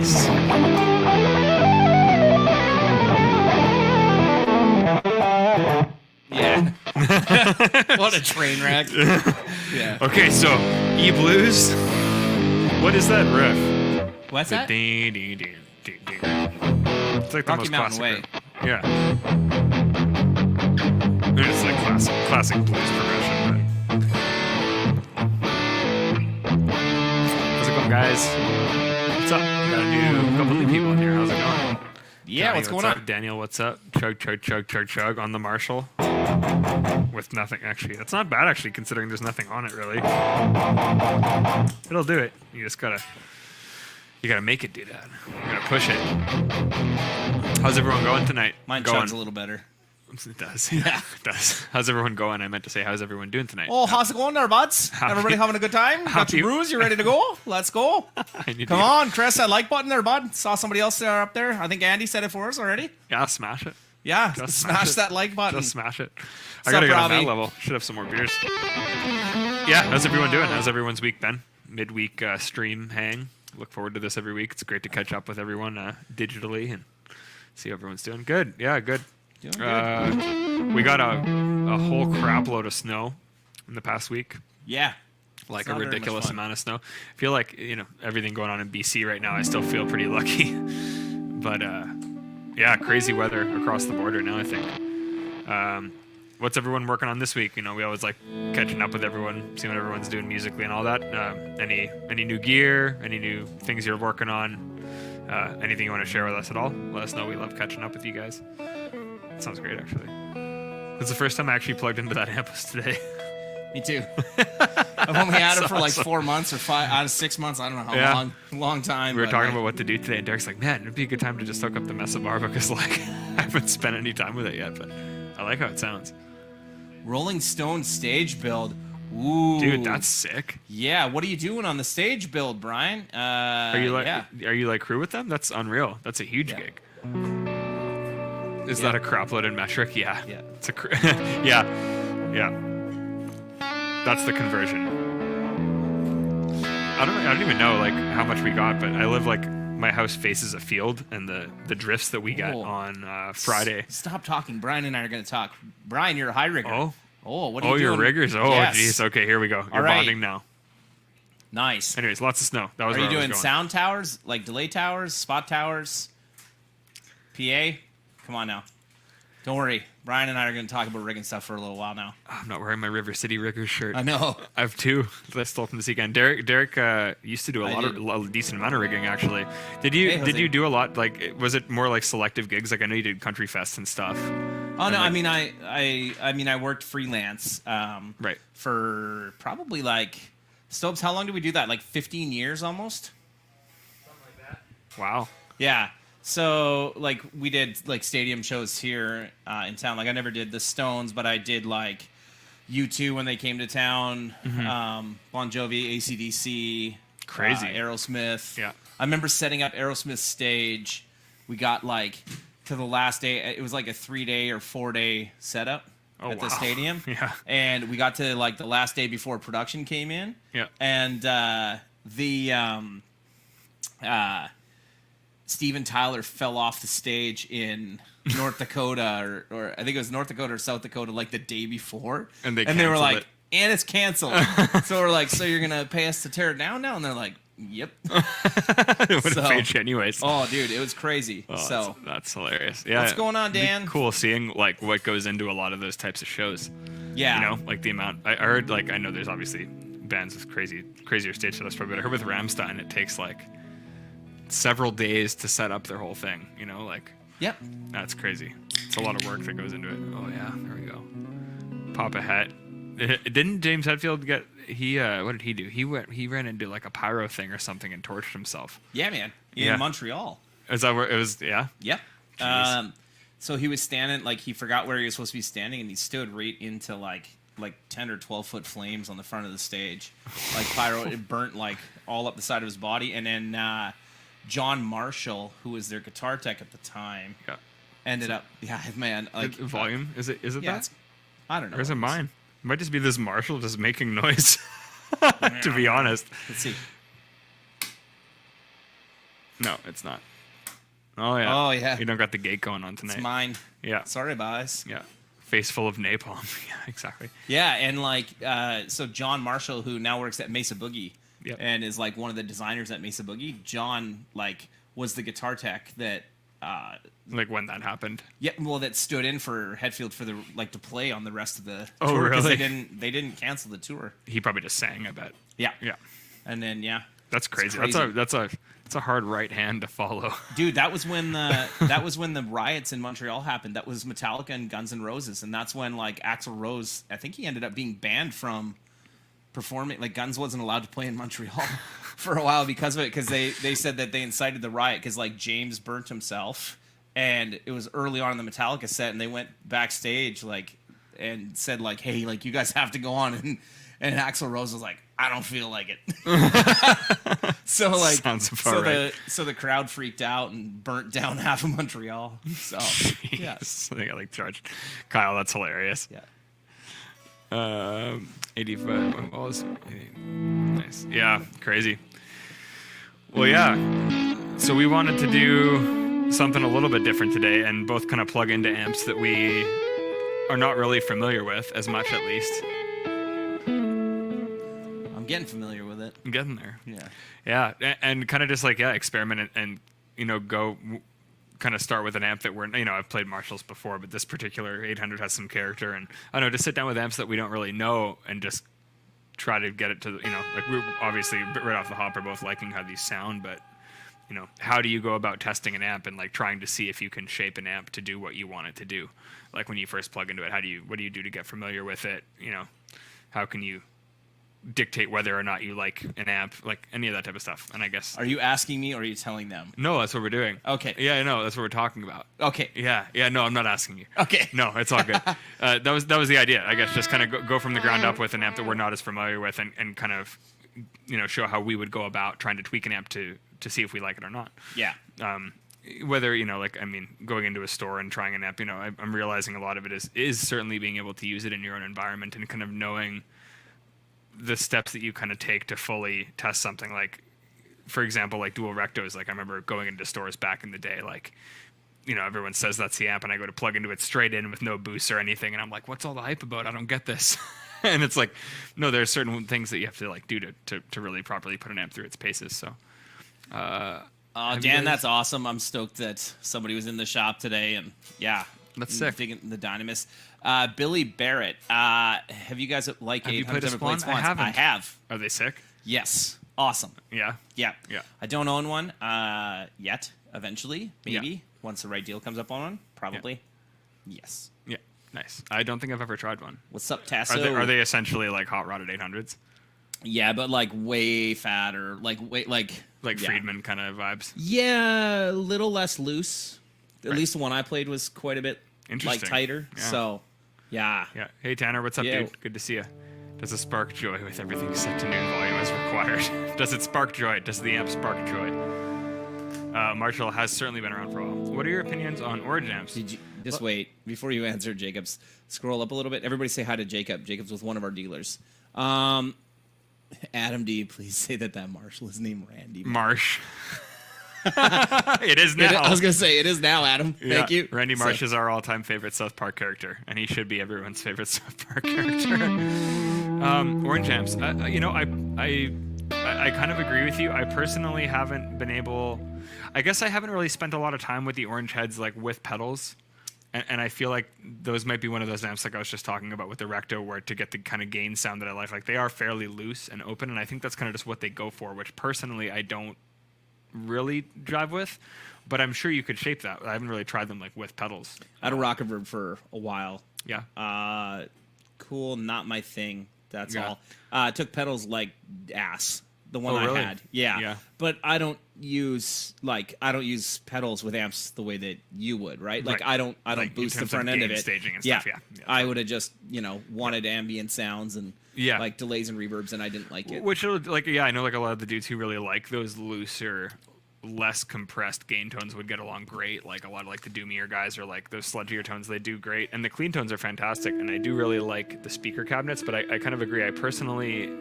Nice. Yeah. What a train wreck. Yeah. Okay, so E-Blues. What is that riff? What's The that? ding, ding, ding, ding, ding. It's like the Rocky most Mountain classic Way. riff. Yeah. It's like classic blues progression. How's it going, guys? What's up? Got a couple new people in here. How's it going? Yeah, Johnny, what's going up? on? Daniel, what's up? Chug on the Marshall. With nothing, actually. That's not bad, actually, considering there's nothing on it, really. It'll do it. You gotta make it do that. You gotta push it. How's everyone going tonight? Mine going? chugs a little better. It does. Yeah. It does. How's everyone going? I meant to say, how's everyone doing tonight? Oh, how's it going there, buds? Everybody having a good time? Got your brews? You ready to go? Let's go. Come on, press that like button there, bud. Saw somebody else there up there. I think Andy said it for us already. Yeah, smash it. Yeah, Just smash it. that like button. Just smash it. I gotta get on that level. Should have some more beers. Yeah, how's everyone doing? How's everyone's week been? Midweek stream hang. Look forward to this every week. It's great to catch up with everyone digitally and see how everyone's doing. Good. Yeah, good. Doing good. We got a whole crap load of snow in the past week. Yeah. Like It's a not very much ridiculous fun. amount of snow. I feel like, everything going on in BC right now, I still feel pretty lucky. But, yeah, crazy weather across the border now, I think. What's everyone working on this week? We always like catching up with everyone, seeing what everyone's doing musically and all that. Any new gear, any new things you're working on, anything you want to share with us at all? Let us know. We love catching up with you guys. Sounds great, actually. It's the first time I actually plugged into that amp was today. Me too. I've only had it for like awesome. 4 months or 6 months. I don't know how long time. We were but, talking like, about what to do today, and Derek's like, man, it'd be a good time to just hook up the Mesa-Boogie because, like, I haven't spent any time with it yet, but I like how it sounds. Rolling Stone stage build. Ooh. Dude, that's sick. Yeah, what are you doing on the stage build, Brian? Are you like yeah. are you like crew with them? That's unreal. That's a huge Yeah. gig. Is that a crop loaded metric? Yeah. Yeah. It's a yeah. That's the conversion. I don't even know like how much we got, but I live like my house faces a field, and the drifts that we got on Friday. Stop talking. Brian and I are going to talk. Brian, you're a high rigger. Oh, what are you doing? you're riggers. Oh, Yes. jeez. Okay, here we go. You're right. bonding now. Nice. Anyways, lots of snow. That was Are where you I was doing going. sound towers, like delay towers, spot towers, PA? Come on now. Don't worry. Brian and I are going to talk about rigging stuff for a little while now. I'm not wearing my River City Riggers shirt. I know. I have two that I stole from this weekend. Derek used to do a decent amount of rigging, actually. Did you do a lot? Like, was it more like selective gigs? Like, I know you did country fests and stuff. Oh no, like, I worked freelance. Right. For probably like Stobes. How long did we do that? Like 15 years almost. Something like that. Wow. Yeah. So like we did like stadium shows here in town. Like I never did the Stones, but I did like U2 when they came to town. Mm-hmm. Bon Jovi, AC/DC, Crazy. Aerosmith. Yeah. I remember setting up Aerosmith's stage. We got like to the last day. It was like a 3-day or 4-day setup at the stadium. Yeah. And we got to like the last day before production came in. Yeah. And Steven Tyler fell off the stage in North Dakota, or I think it was North Dakota or South Dakota, like the day before. And they were like, it. and it's canceled. So we're like, so you're going to pay us to tear it down now? And they're like, yep. It would have paid you anyways. Oh, dude, it was crazy. Oh, so that's hilarious. Yeah. what's going on, Dan? Cool seeing like what goes into a lot of those types of shows. Yeah. Like the amount I heard. Like I know there's obviously bands with crazier stage setups, but I heard with Rammstein it takes like several days to set up their whole thing. Yep. That's crazy. It's a lot of work that goes into it. Oh yeah, there we go. Pop a hat. Didn't James Hetfield get? What did he do? He ran into like a pyro thing or something and torched himself. Yeah, man. In Montreal. Is that where it was? Yeah. Yep. Jeez. So he was standing, like he forgot where he was supposed to be standing, and he stood right into like 10 or 12 foot flames on the front of the stage. Like pyro, it burnt like all up the side of his body. And then John Marshall, who was their guitar tech at the time, ended up, man. Like volume? Is it that? I don't know. Or is it mine? It might just be this Marshall just making noise. To be honest. Let's see. No, it's not. Oh yeah. Oh, yeah. You don't got the gate going on tonight. It's mine. Yeah. Sorry, boys. Yeah. Face full of napalm. Yeah, exactly. Yeah, and like, so John Marshall, who now works at Mesa-Boogie, Yep. and is like one of the designers at Mesa-Boogie. John like was the guitar tech that, Like when that happened. that stood in for Hetfield for the like to play on the rest of the Oh, tour 'cause really? They didn't cancel the tour. He probably just sang, I bet. Yeah, Yeah. and then That's crazy. crazy. That's a hard right hand to follow. dude, that was when the riots in Montreal happened. That was Metallica and Guns N' Roses, and that's when like Axl Rose, I think he ended up being banned from performing. Like Guns wasn't allowed to play in Montreal for a while because of it, because they said that they incited the riot because like James burnt himself, and it was early on in the Metallica set, and they went backstage like and said like, hey, like you guys have to go on, and Axl Rose was like, I don't feel like it. So like, Sounds about right. so the crowd freaked out and burnt down half of Montreal. So yeah, So they got like charged. Kyle, that's hilarious. yeah. 85. What was nice? Yeah, crazy. Well, yeah. So we wanted to do something a little bit different today, and both kind of plug into amps that we are not really familiar with as much, at least. I'm getting familiar with it. I'm getting there. Yeah. Yeah, and kind of just like experiment and go kind of start with an amp that I've played Marshalls before, but this particular 800 has some character, and I don't know, just sit down with amps that we don't really know and just try to get it to like we're obviously right off the hop are both liking how these sound, but how do you go about testing an amp and like trying to see if you can shape an amp to do what you want it to do? Like when you first plug into it, what do you do to get familiar with it? How can you dictate whether or not you like an amp, like any of that type of stuff? And I guess, Are you asking me or are you telling them? no, that's what we're doing. Okay. Yeah, I know, that's what we're talking about. Okay. Yeah, no, I'm not asking you. Okay. No, it's all good. That was the idea, I guess, just kind of go from the ground up with an amp that we're not as familiar with, and kind of show how we would go about trying to tweak an amp to see if we like it or not. Yeah. Whether going into a store and trying an amp, I'm realizing a lot of it is certainly being able to use it in your own environment and kind of knowing the steps that you kind of take to fully test something. Like, for example, like dual rectos. Like I remember going into stores back in the day, like everyone says that's the amp, and I go to plug into it straight in with no boost or anything, and I'm like, what's all the hype about? I don't get this. And it's like, no, there's certain things that you have to like do to really properly put an amp through its paces. So Dan, that's awesome. I'm stoked that somebody was in the shop today, and yeah, That's sick. Digging the Dynamis. Billy Barrett. Have you guys like Have you played a Spawn? I haven't. I have. Are they sick? Yes. Awesome. Yeah. Yeah. Yeah. I don't own one yet. Eventually, maybe Yeah. once the right deal comes up on one. Probably. Yes. Yeah. Nice. I don't think I've ever tried one. What's up, Tasso? Are they essentially like hot rodded 800s? Yeah, but like way fatter, like Like yeah. Friedman kind of vibes? Yeah, a little less loose. At Right. least the one I played was quite a bit Interesting. tighter. Yeah. So, yeah. Yeah. Hey, Tanner, what's up, Yeah. dude? Good to see you. Does it spark joy with everything set to noon volume as required? Does it spark joy? Does the amp spark joy? Marshall has certainly been around for a while. What are your opinions on Orange amps? Did you just wait before you answer, Jacobs? Scroll up a little bit. Everybody say hi to Jacob. Jacob's with one of our dealers. Adam, do you please say that Marshall is named Randy? Marsh. It is now. I was gonna say it is now, Adam. Yeah, Thank you. Randy Marsh So- is our all-time favorite South Park character, and he should be everyone's favorite South Park character. Orange amps. I kind of agree with you. I personally haven't been able. I guess I haven't really spent a lot of time with the orange heads, like with pedals, and I feel like those might be one of those amps, like I was just talking about with the Recto, where to get the kind of gain sound that I like they are fairly loose and open, and I think that's kind of just what they go for, which personally I don't really drive with, but I'm sure you could shape that. I haven't really tried them like with pedals. I had a rock reverb for a while. Yeah. Cool, not my thing. That's Yeah. all. Took pedals like ass. The one Oh, really? I had. Yeah. Yeah. But I don't use pedals with amps the way that you would, right? Like Right. I don't Like, in boost the terms front of end of gain it. staging and yeah. stuff, yeah. I would have just, wanted ambient sounds and Yeah. like delays and reverbs, and I didn't like it. Which, like, yeah, I know like a lot of the dudes who really like those looser, less compressed gain tones would get along great. Like a lot of like the doomier guys or like those sludgier tones, they do great. And the clean tones are fantastic. And I do really like the speaker cabinets, but I kind of agree. I personally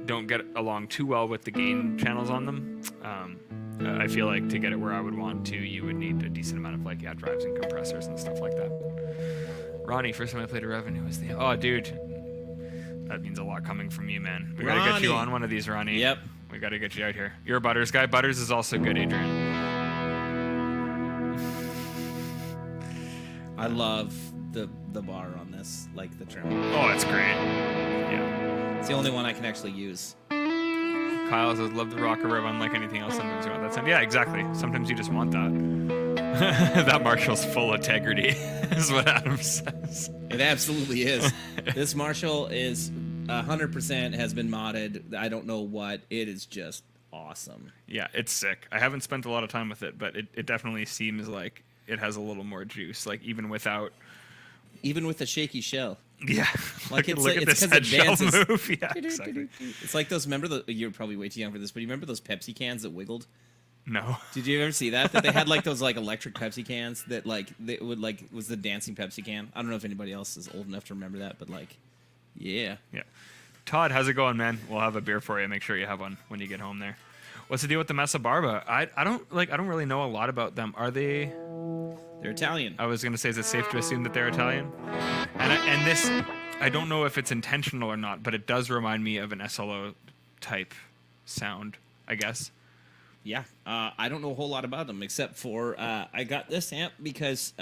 don't get along too well with the gain channels on them. I feel like to get it where I would want to, you would need a decent amount of like drives and compressors and stuff like that. Ronnie, first time I played a revenue was the dude. That means a lot coming from you, man. We gotta get you on one of these, Ronnie. Yep. We gotta get you out here. You're a Butters guy. Butters is also good, Adrian. I love the bar on this, like the trim. Oh, that's great. Yeah. It's the only one I can actually use. Kyle says, love the rocker rev unlike anything else. Sometimes you want that sound. Yeah, exactly. Sometimes you just want that. That Marshall's full integrity, is what Adam says. It absolutely is. This Marshall is 100% has been modded. I don't know what. It is just awesome. Yeah, it's sick. I haven't spent a lot of time with it, but it definitely seems like it has a little more juice, like even with the shaky shell. Yeah, Like look at this because head shell advances. move. Yeah, exactly. It's like those. You're probably way too young for this, but you remember those Pepsi cans that wiggled? No. Did you ever see that? That they had like those like electric Pepsi cans that like they would like was the dancing Pepsi can. I don't know if anybody else is old enough to remember that, but like, yeah. Yeah. Todd, how's it going, man? We'll have a beer for you. Make sure you have one when you get home there. What's the deal with the Mesa-Barba? I don't really know a lot about them. Are they? They're Italian. I was gonna say, is it safe to assume that they're Italian? And this, I don't know if it's intentional or not, but it does remind me of an SLO type sound, I guess. Yeah, I don't know a whole lot about them except for I got this amp because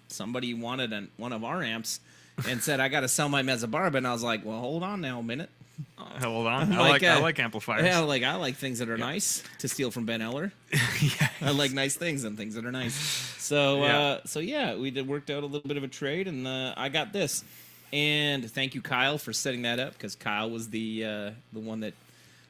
somebody wanted one of our amps and said I got to sell my Mesa-Barba, and I was like, well, hold on now a minute. Hold on, I like amplifiers. Yeah, I like things that are nice to steal from Ben Eller. Yeah, I like nice things and things that are nice. So we worked out a little bit of a trade, and I got this. And thank you, Kyle, for setting that up, because Kyle was the one that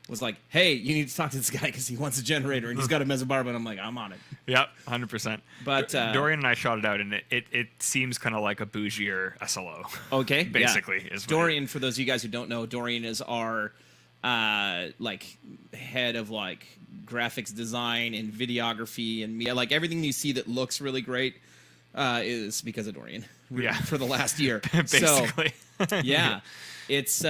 was like, hey, you need to talk to this guy because he wants a generator and he's got a Mesa-Barba, and I'm like, I'm on it. Yep, 100%. But Dorian and I shot it out, and it seems kind of like a bougier SLO. Okay, basically yeah. is Dorian. For those of you guys who don't know, Dorian is our like head of like graphics design and videography and media. Like everything you see that looks really great is because of Dorian. Yeah, for the last year, basically. So, yeah, it's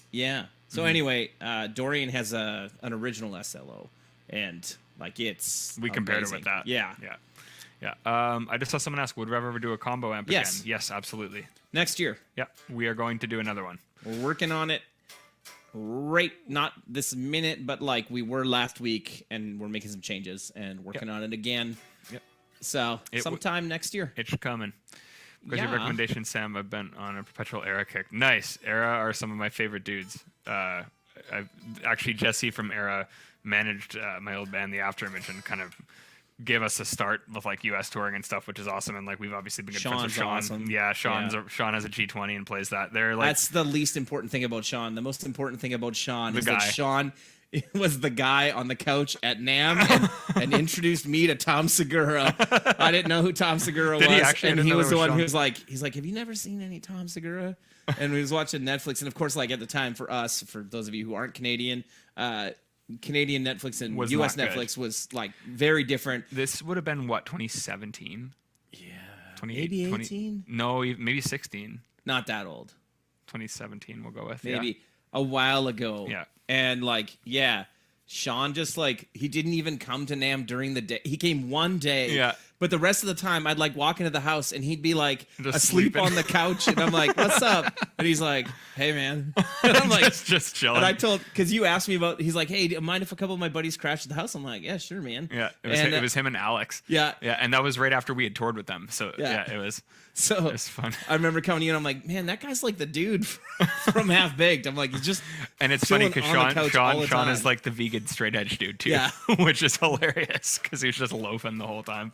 yeah. So anyway, Dorian has an original SLO, and like it's we compared it with that. Yeah. I just saw someone ask, would we ever do a combo amp again? Yes, absolutely. Next year. Yeah, we are going to do another one. We're working on it. Right, not this minute, but like we were last week, and we're making some changes and working on it again. Yep. So sometime next year. It's coming. Because your recommendation, Sam, I've been on a perpetual Era kick. Nice. Era are some of my favorite dudes. Actually, Jesse from Era managed my old band, The Afterimage, and kind of gave us a start with like U.S. touring and stuff, which is awesome. And like we've obviously been good friends with Sean. Awesome. Yeah, Sean has a G20 and plays that. They're like, that's the least important thing about Sean. The most important thing about Sean is guy. that Sean was the guy on the couch at NAMM and introduced me to Tom Segura. I didn't know who Tom Segura was, and he was the one who was like, have you never seen any Tom Segura? And we was watching Netflix, and of course, like at the time for us, for those of you who aren't Canadian, Canadian Netflix and US Netflix was like very different. This would have been what, 2017? Yeah, 2018? maybe 18. No, maybe 16. Not that old. 2017, we'll go with. Maybe a while ago. Yeah. And like, yeah, Sean just like, he didn't even come to NAMM during the day. He came one day. Yeah. But the rest of the time, I'd like walk into the house and he'd be like just asleep sleeping on the couch. And I'm like, what's up? And he's like, hey, man. And I'm like, just chilling. And I told, because you asked me about, he's like, hey, do you mind if a couple of my buddies crash at the house? I'm like, yeah, sure, man. Yeah. It was him and Alex. Yeah. Yeah. And that was right after we had toured with them. So Yeah. it was. So it was fun. I remember coming in, I'm like, man, that guy's like the dude from Half Baked. I'm like, he's just and it's funny because Sean is time. like the vegan straight edge dude too, Yeah. which is hilarious because he was just loafing the whole time.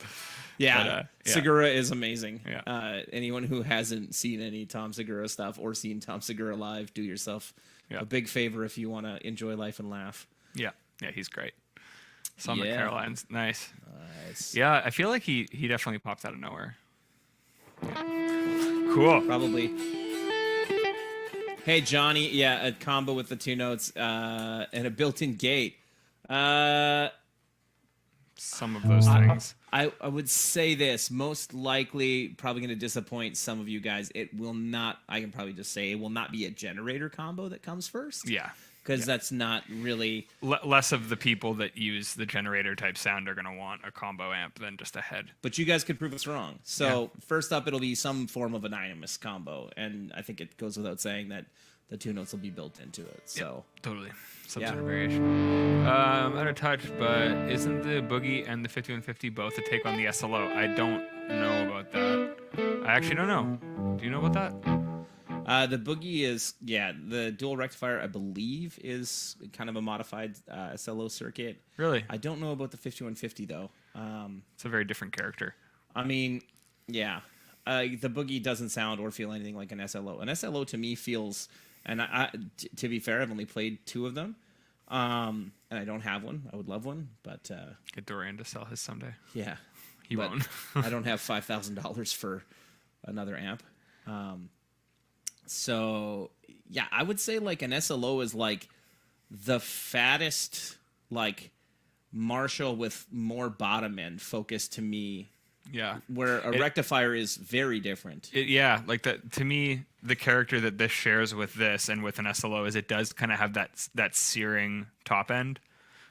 Yeah, But, Segura is amazing. Yeah. Anyone who hasn't seen any Tom Segura stuff or seen Tom Segura live, do yourself a big favor if you want to enjoy life and laugh. Yeah, he's great. Summer Caroline's nice. Nice. Yeah, I feel like he definitely popped out of nowhere. Cool. Probably. Hey, Johnny. Yeah, a combo with the two notes and a built-in gate. Some of those things. I would say this. Most likely, probably going to disappoint some of you guys. It will not, I can probably just say, it will not be a generator combo that comes first. Yeah. because that's not really. Less of the people that use the generator type sound are going to want a combo amp than just a head. But you guys could prove us wrong. So first up, it'll be some form of an Animus combo, and I think it goes without saying that the 2 notes will be built into it. So totally. Some sort of variation. Out of touch, but isn't the Boogie and the 5150 both a take on the SLO? I don't know about that. I actually don't know. Do you know about that? The Boogie is, the dual rectifier, I believe, is kind of a modified SLO circuit. Really? I don't know about the 5150, though. It's a very different character. I mean, the Boogie doesn't sound or feel anything like an SLO. An SLO to me feels, and to be fair, I've only played 2 of them. And I don't have one. I would love one, but Get Dorian to sell his someday. Yeah, he won't. I don't have $5,000 for another amp. So yeah, I would say like an SLO is like the fattest like Marshall with more bottom end focus to me. Yeah, where a rectifier is very different. Like that to me, the character that this shares with this and with an SLO is it does kind of have that searing top end,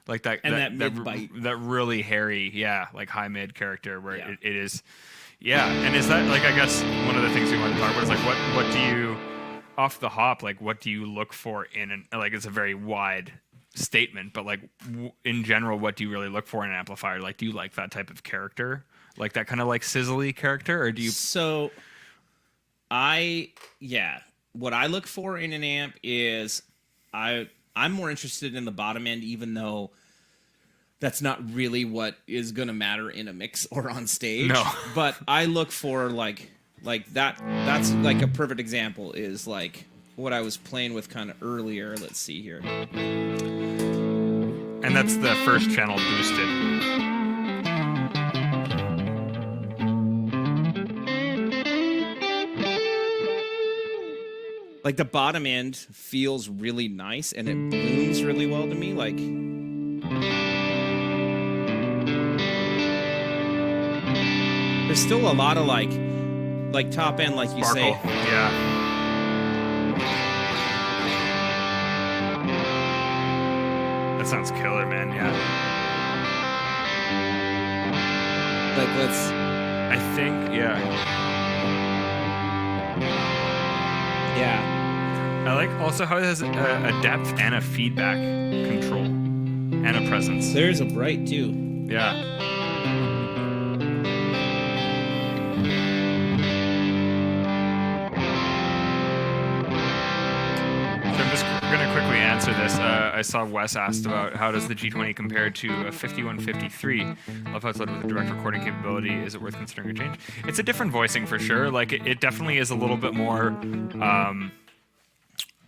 like that and that mid bite, that really hairy, like high mid character where it is, And is that like I guess one of the things we want to talk about is like what do you off the hop like what do you look for in an like it's a very wide statement, but like in general, what do you really look for in an amplifier? Like, do you like that type of character? Like that kind of like sizzly character, or do you? So, what I look for in an amp is I'm more interested in the bottom end, even though that's not really what is going to matter in a mix or on stage. No, but I look for like that. That's like a perfect example is like what I was playing with kind of earlier. Let's see here, and that's the first channel boosted. Like the bottom end feels really nice and it booms really well to me. Like there's still a lot of like top end, like you Sparkle. say. Yeah. That sounds killer, man. Yeah. Like I think. Yeah. I like also how it has a depth and a feedback control and a presence. There's a bright too. Yeah. So I'm just going to quickly answer this. I saw Wes asked about how does the G20 compare to a 5153? Love how it's loaded with a direct recording capability. Is it worth considering a change? It's a different voicing for sure. Like it definitely is a little bit more.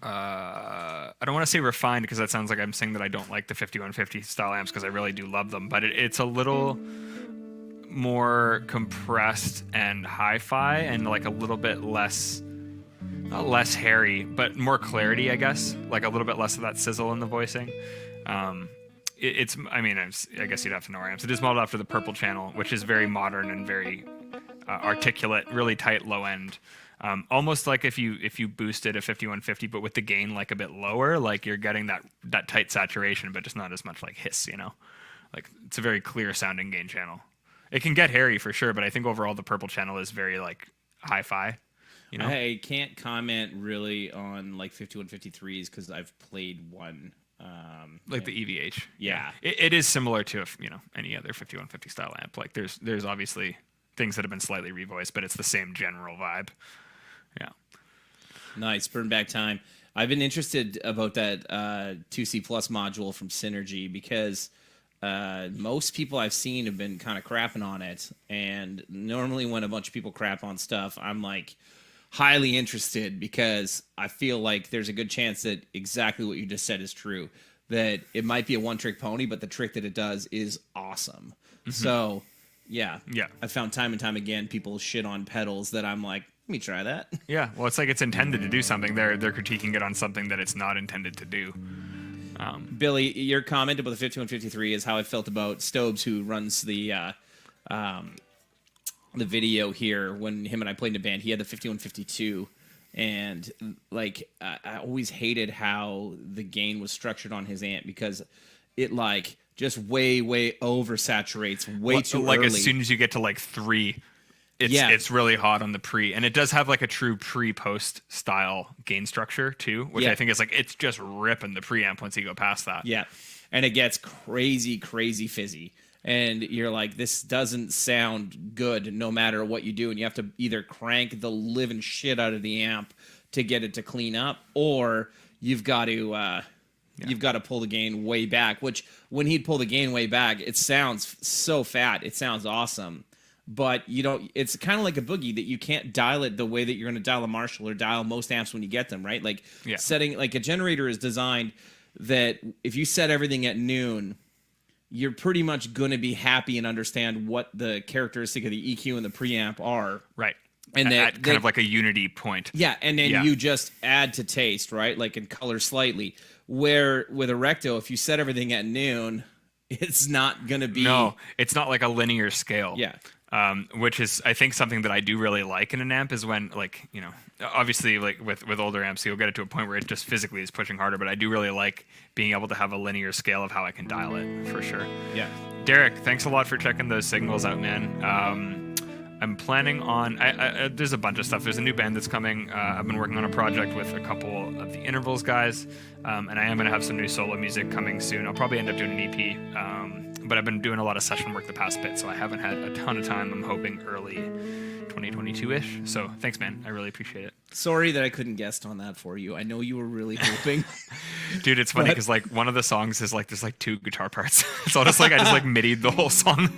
I don't want to say refined because that sounds like I'm saying that I don't like the 5150 style amps because I really do love them, but it's a little more compressed and hi-fi and like a little bit less, not less hairy, but more clarity, I guess. Like a little bit less of that sizzle in the voicing. I guess you'd have to know our amps. It is modeled after the Purple channel, which is very modern and very articulate, really tight low end. Almost like if you boosted a 5150, but with the gain like a bit lower, like you're getting that tight saturation, but just not as much like hiss, Like it's a very clear sounding gain channel. It can get hairy for sure, but I think overall the Purple channel is very like hi-fi. I can't comment really on like 5153s because I've played one. The EVH. Yeah. It is similar to any other 5150 style amp. Like there's obviously things that have been slightly revoiced, but it's the same general vibe. Yeah. Nice. Burn back time. I've been interested about that 2C Plus module from Synergy because most people I've seen have been kind of crapping on it. And normally when a bunch of people crap on stuff, I'm like highly interested because I feel like there's a good chance that exactly what you just said is true. That it might be a one-trick pony, but the trick that it does is awesome. Mm-hmm. So, yeah. I found time and time again people shit on pedals that I'm like, let me try that. Yeah, well, it's like it's intended to do something. They're critiquing it on something that it's not intended to do. Billy, your comment about the 5153 is how I felt about Stobes, who runs the video here. When him and I played in a band, he had the 5152 And like I always hated how the gain was structured on his amp because it like just way oversaturates way too like early. as soon as you get to like 3, it's really hot on the pre, and it does have like a true pre-post style gain structure too, which I think is like it's just ripping the preamp once you go past that. Yeah, and it gets crazy fizzy, and you're like, this doesn't sound good no matter what you do, and you have to either crank the living shit out of the amp to get it to clean up, or you've got to pull the gain way back. Which when he'd pull the gain way back, it sounds so fat, it sounds awesome. But you don't. It's kind of like a boogie that you can't dial it the way that you're going to dial a Marshall or dial most amps when you get them, right? Like setting like a generator is designed that if you set everything at noon, you're pretty much going to be happy and understand what the characteristic of the EQ and the preamp are, right? And at kind of like a unity point. Yeah, and then you just add to taste, right? Like in color slightly. Where with a Recto, if you set everything at noon, it's not going to be. No, it's not like a linear scale. Yeah. Which is, I think, something that I do really like in an amp is when, like, you know, obviously, like with older amps, you'll get it to a point where it just physically is pushing harder. But I do really like being able to have a linear scale of how I can dial it, for sure. Yeah. Derek, thanks a lot for checking those signals out, man. I'm planning on. There's a bunch of stuff. There's a new band that's coming. I've been working on a project with a couple of the Intervals guys, and I am going to have some new solo music coming soon. I'll probably end up doing an EP. But I've been doing a lot of session work the past bit, so I haven't had a ton of time. I'm hoping early 2022-ish. So thanks, man. I really appreciate it. Sorry that I couldn't guest on that for you. I know you were really hoping. Dude, it's funny because like one of the songs is like there's like 2 guitar parts. So I just like MIDI'd the whole song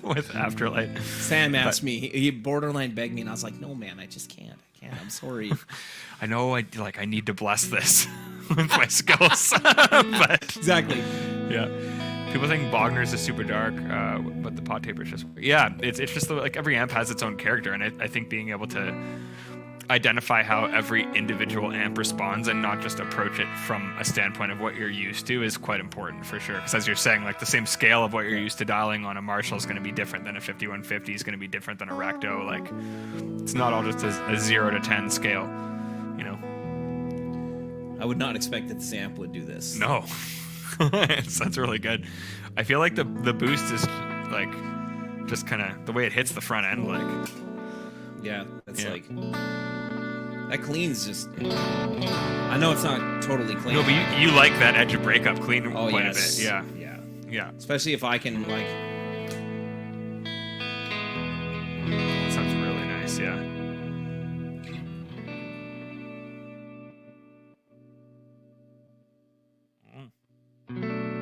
with Afterlight. Sam asked me. He borderline begged me, and I was like, "No, man, I just can't. I'm sorry." I know. I need to bless this with my skills. But exactly. Yeah. People think Bogner's is super dark, but the pot taper is just... Yeah, it's just like every amp has its own character, and I think being able to identify how every individual amp responds and not just approach it from a standpoint of what you're used to is quite important, for sure. Because as you're saying, like the same scale of what you're used to dialing on a Marshall is going to be different than a 5150 is going to be different than a Recto. Like, it's not all just a 0 to 10 scale, you know? I would not expect that this amp would do this. No. That's really good. I feel like the boost is like just kind of the way it hits the front end, like like that cleans just. I know it's not totally clean. No, but you like that edge of breakup clean quite a bit. Yeah. Especially if I can like. That sounds really nice. Yeah.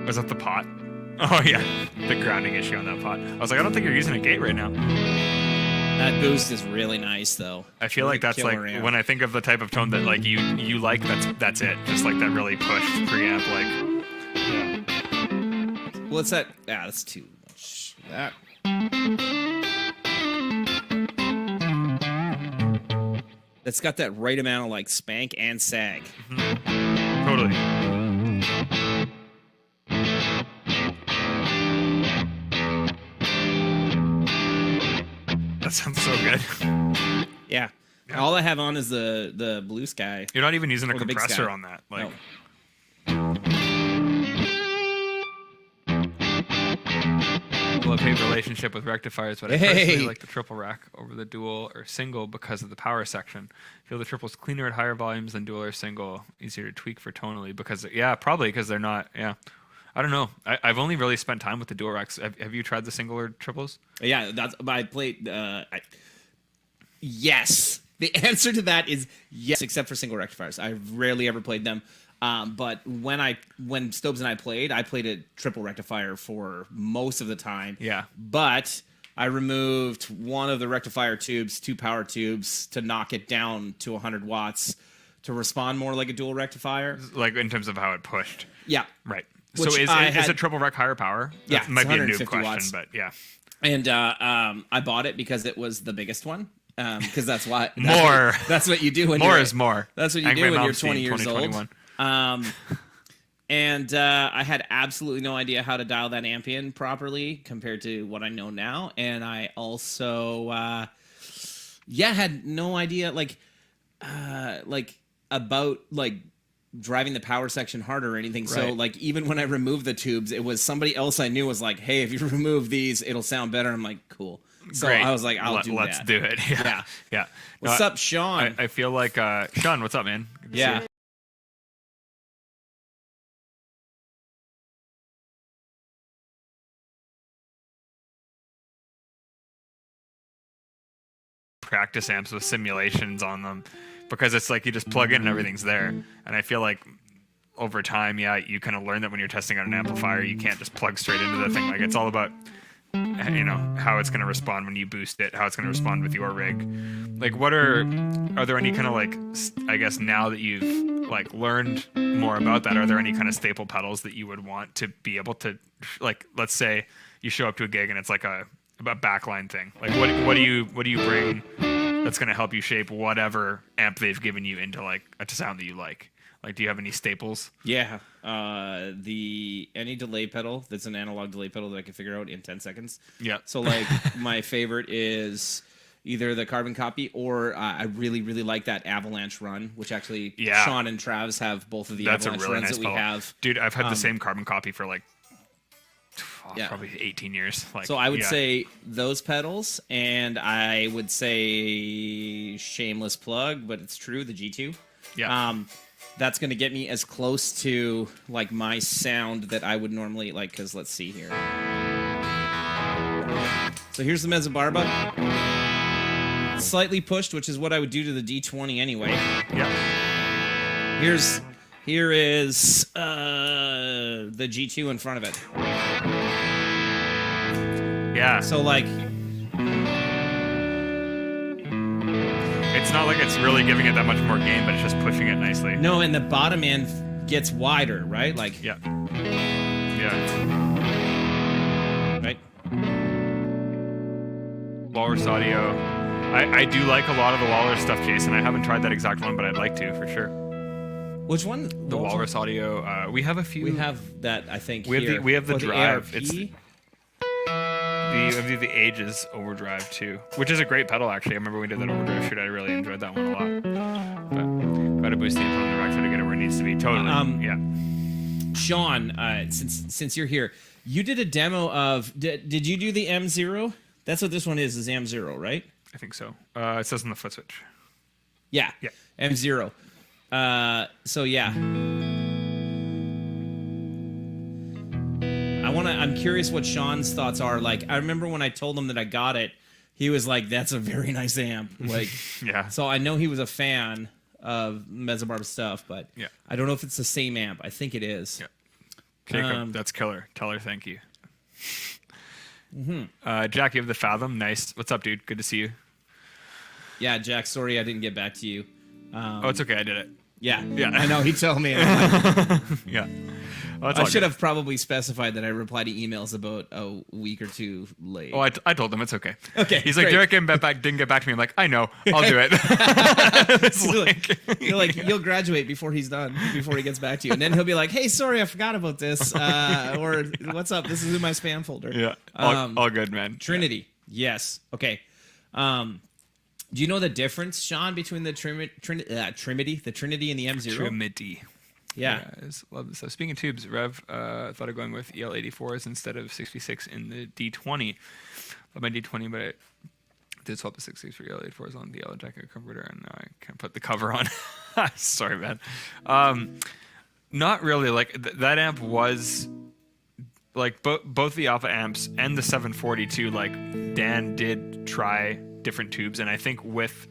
Was that the pot? Oh yeah, the grounding issue on that pot. I was like, I don't think you're using a gate right now. That boost is really nice, though. I feel like that's like amp. When I think of the type of tone that like you like, that's it. Just like that really pushed preamp, like. Yeah. Well, it's that. Yeah, that's too much. That. That's got that right amount of like spank and sag. Mm-hmm. Totally. That sounds so good. Yeah. All I have on is the Blue Sky. You're not even using a compressor on that. Like. No. Love-hate relationship with rectifiers, but I personally like the triple rack over the dual or single because of the power section. I feel the triple's cleaner at higher volumes than dual or single, easier to tweak for tonally because, probably because they're not, I don't know. I've only really spent time with the dual racks. Have you tried the single or triples? Yeah, I played. Yes. The answer to that is yes, except for single rectifiers. I've rarely ever played them. But when Stobes and I played a triple rectifier for most of the time. Yeah. But I removed one of the rectifier tubes, 2 power tubes, to knock it down to 100 watts to respond more like a dual rectifier. Like in terms of how it pushed. Yeah. Right. So is a triple rec higher power? Yeah. That might be a noob question, watts. but yeah. And I bought it because it was the biggest one. Because that's why that's what you do when more is more. That's what you do when you're 20 years old. And I had absolutely no idea how to dial that amp in properly compared to what I know now. And I also, had no idea. Like, like about like driving the power section harder or anything. So Right. like even when I removed the tubes, it was somebody else I knew was like, "Hey, if you remove these, it'll sound better." I'm like, "Cool." So Great. I was like, "I'll do Let's that." do it. Yeah. Yeah. Yeah. What's No, up, Sean? I feel like Sean, what's up, man? Good to see Yeah. you. Practice amps with simulations on them because it's like you just plug in and everything's there. And I feel like over time, yeah, you kind of learn that when you're testing out an amplifier, you can't just plug straight into the thing. Like it's all about how it's going to respond when you boost it, how it's going to respond with your rig. Like are there any kind of like I guess now that you've like learned more about that, are there any kind of staple pedals that you would want to be able to, like, let's say you show up to a gig and it's like a backline thing, like what do you bring that's going to help you shape whatever amp they've given you into like a sound that you like? Like, do you have any staples? Yeah. Any delay pedal that's an analog delay pedal that I can figure out in 10 seconds. Yeah. So like my favorite is either the carbon copy or I really, really like that avalanche run, which actually Sean and Travis have both of the That's avalanche a really runs nice that we pedal. have. Dude, I've had the same carbon copy for like Yeah. probably 18 years. Like, So I would say those pedals, and I would say shameless plug, but it's true, the G2. Yeah. That's going to get me as close to like my sound that I would normally like, because let's see here. So here's the Mesa-Barba. Slightly pushed, which is what I would do to the D20 anyway. yeah. Here is the G2 in front of it. Yeah. So like, it's not like it's really giving it that much more gain, but it's just pushing it nicely. no, and the bottom end gets wider, right? Like, Yeah. Yeah. right? Walrus audio. I do like a lot of the Walrus stuff, Jason. I haven't tried that exact one, but I'd like to for sure. Which one? The Walrus audio. We have a few. We have that, I think. We have here. we have the Or drive. ARP? The Ages overdrive too, which is a great pedal actually. I remember we did that overdrive shoot. I really enjoyed that one a lot. But gotta boost the input on the rack to get it where it needs to be. Totally. Yeah. Sean, since you're here, you did a demo of. Did you do the M0? That's what this one is M0, right? I think so. It says on the foot switch. Yeah. Yeah. M0. So yeah. I'm curious what Sean's thoughts are. Like, I remember when I told him that I got it, he was like, "That's a very nice amp." Like, Yeah. so I know he was a fan of Mesa-Barba stuff, but Yeah. I don't know if it's the same amp. I think it is. Yeah. Jacob, that's killer. Tell her thank you. Jack, you have the Fathom. Nice. What's up, dude? Good to see you. Yeah, Jack. Sorry, I didn't get back to you. Oh, it's okay. I did it. Yeah, Yeah. I know. He told me. Yeah. Oh, it's I all should good. have probably specified that I reply to emails about a week or two late. Oh, I told him it's okay. Okay, He's like, great. Derek didn't get back to me. I'm like, I know. I'll do it. It's You're like, you'll graduate before he's done, before he gets back to you, and then he'll be like, "Hey, sorry, I forgot about this," or "What's up? This is in my spam folder." yeah. All good, man. Trinity. Yes. Okay. Do you know the difference, Sean, between the Trinity and the M0? Trinity. Yeah. Guys, love this stuff. Speaking of tubes, Rev thought of going with EL84s instead of 66 in the D20. Love my D20, but I did swap the 66 for EL84s on the EL jacket converter, and now I can't put the cover on. Sorry, man. Not really. Like that amp was like both the Alpha amps and the 742. Like Dan did try different tubes, and I think with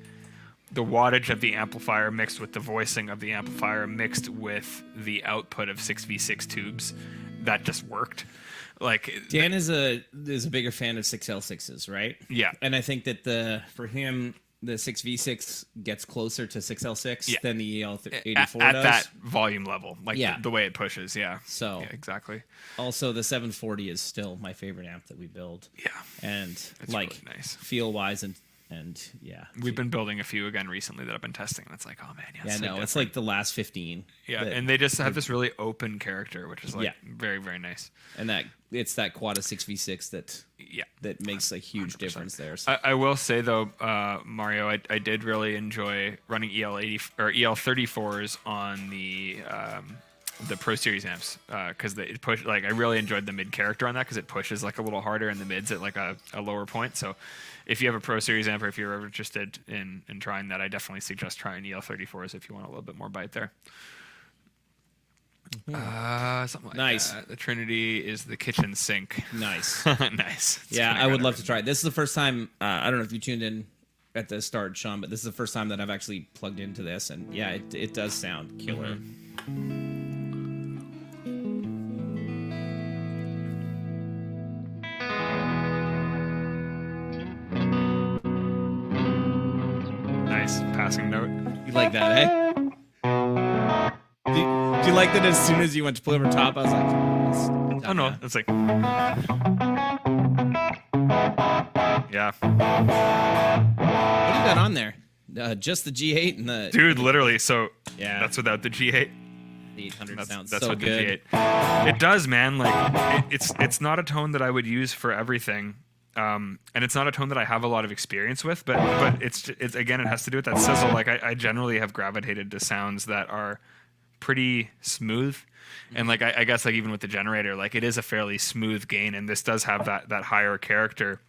the wattage of the amplifier mixed with the voicing of the amplifier mixed with the output of 6v6 tubes, that just worked. Like Dan is a bigger fan of 6L6s, right? Yeah. And I think that for him the 6v6 gets closer to 6L6 than the EL84 at does. that volume level, like Yeah. the way it pushes. Yeah. So yeah, exactly. Also, the 740 is still my favorite amp that we build. Yeah. And It's like really nice. feel wise and And yeah, We've been building a few again recently that I've been testing, and it's like, oh man, yeah, so no, it's different. like the last 15. Yeah, and they just have this really open character, which is like very, very nice. And that it's that quad of 6v6 that makes a huge 100%. Difference there. So. I will say though, Mario, I did really enjoy running EL80 or EL34s on the Pro Series amps because it push like I really enjoyed the mid character on that because it pushes like a little harder in the mids at like a lower point. So if you have a Pro Series amp or if you're ever interested in trying that, I definitely suggest trying EL34s if you want a little bit more bite there. Something like nice. That. The Trinity is the kitchen sink. Nice. Nice. It's yeah, I would love to try it. This is the first time, I don't know if you tuned in at the start, Sean, but this is the first time that I've actually plugged into this, and yeah, it does sound killer. Nice passing note. You like that, eh? Do you like that as soon as you went to play over top, I was like... Oh, no. It's like... Yeah. What do you got on there? Just the G8 and the... Dude, literally. So yeah, that's without the G8. The 800 sounds that's so with good. The G8. It does, man. Like, it's not a tone that I would use for everything. And it's not a tone that I have a lot of experience with, but it's again, it has to do with that sizzle. Like I generally have gravitated to sounds that are pretty smooth, and like I guess like even with the generator, like it is a fairly smooth gain, and this does have that higher character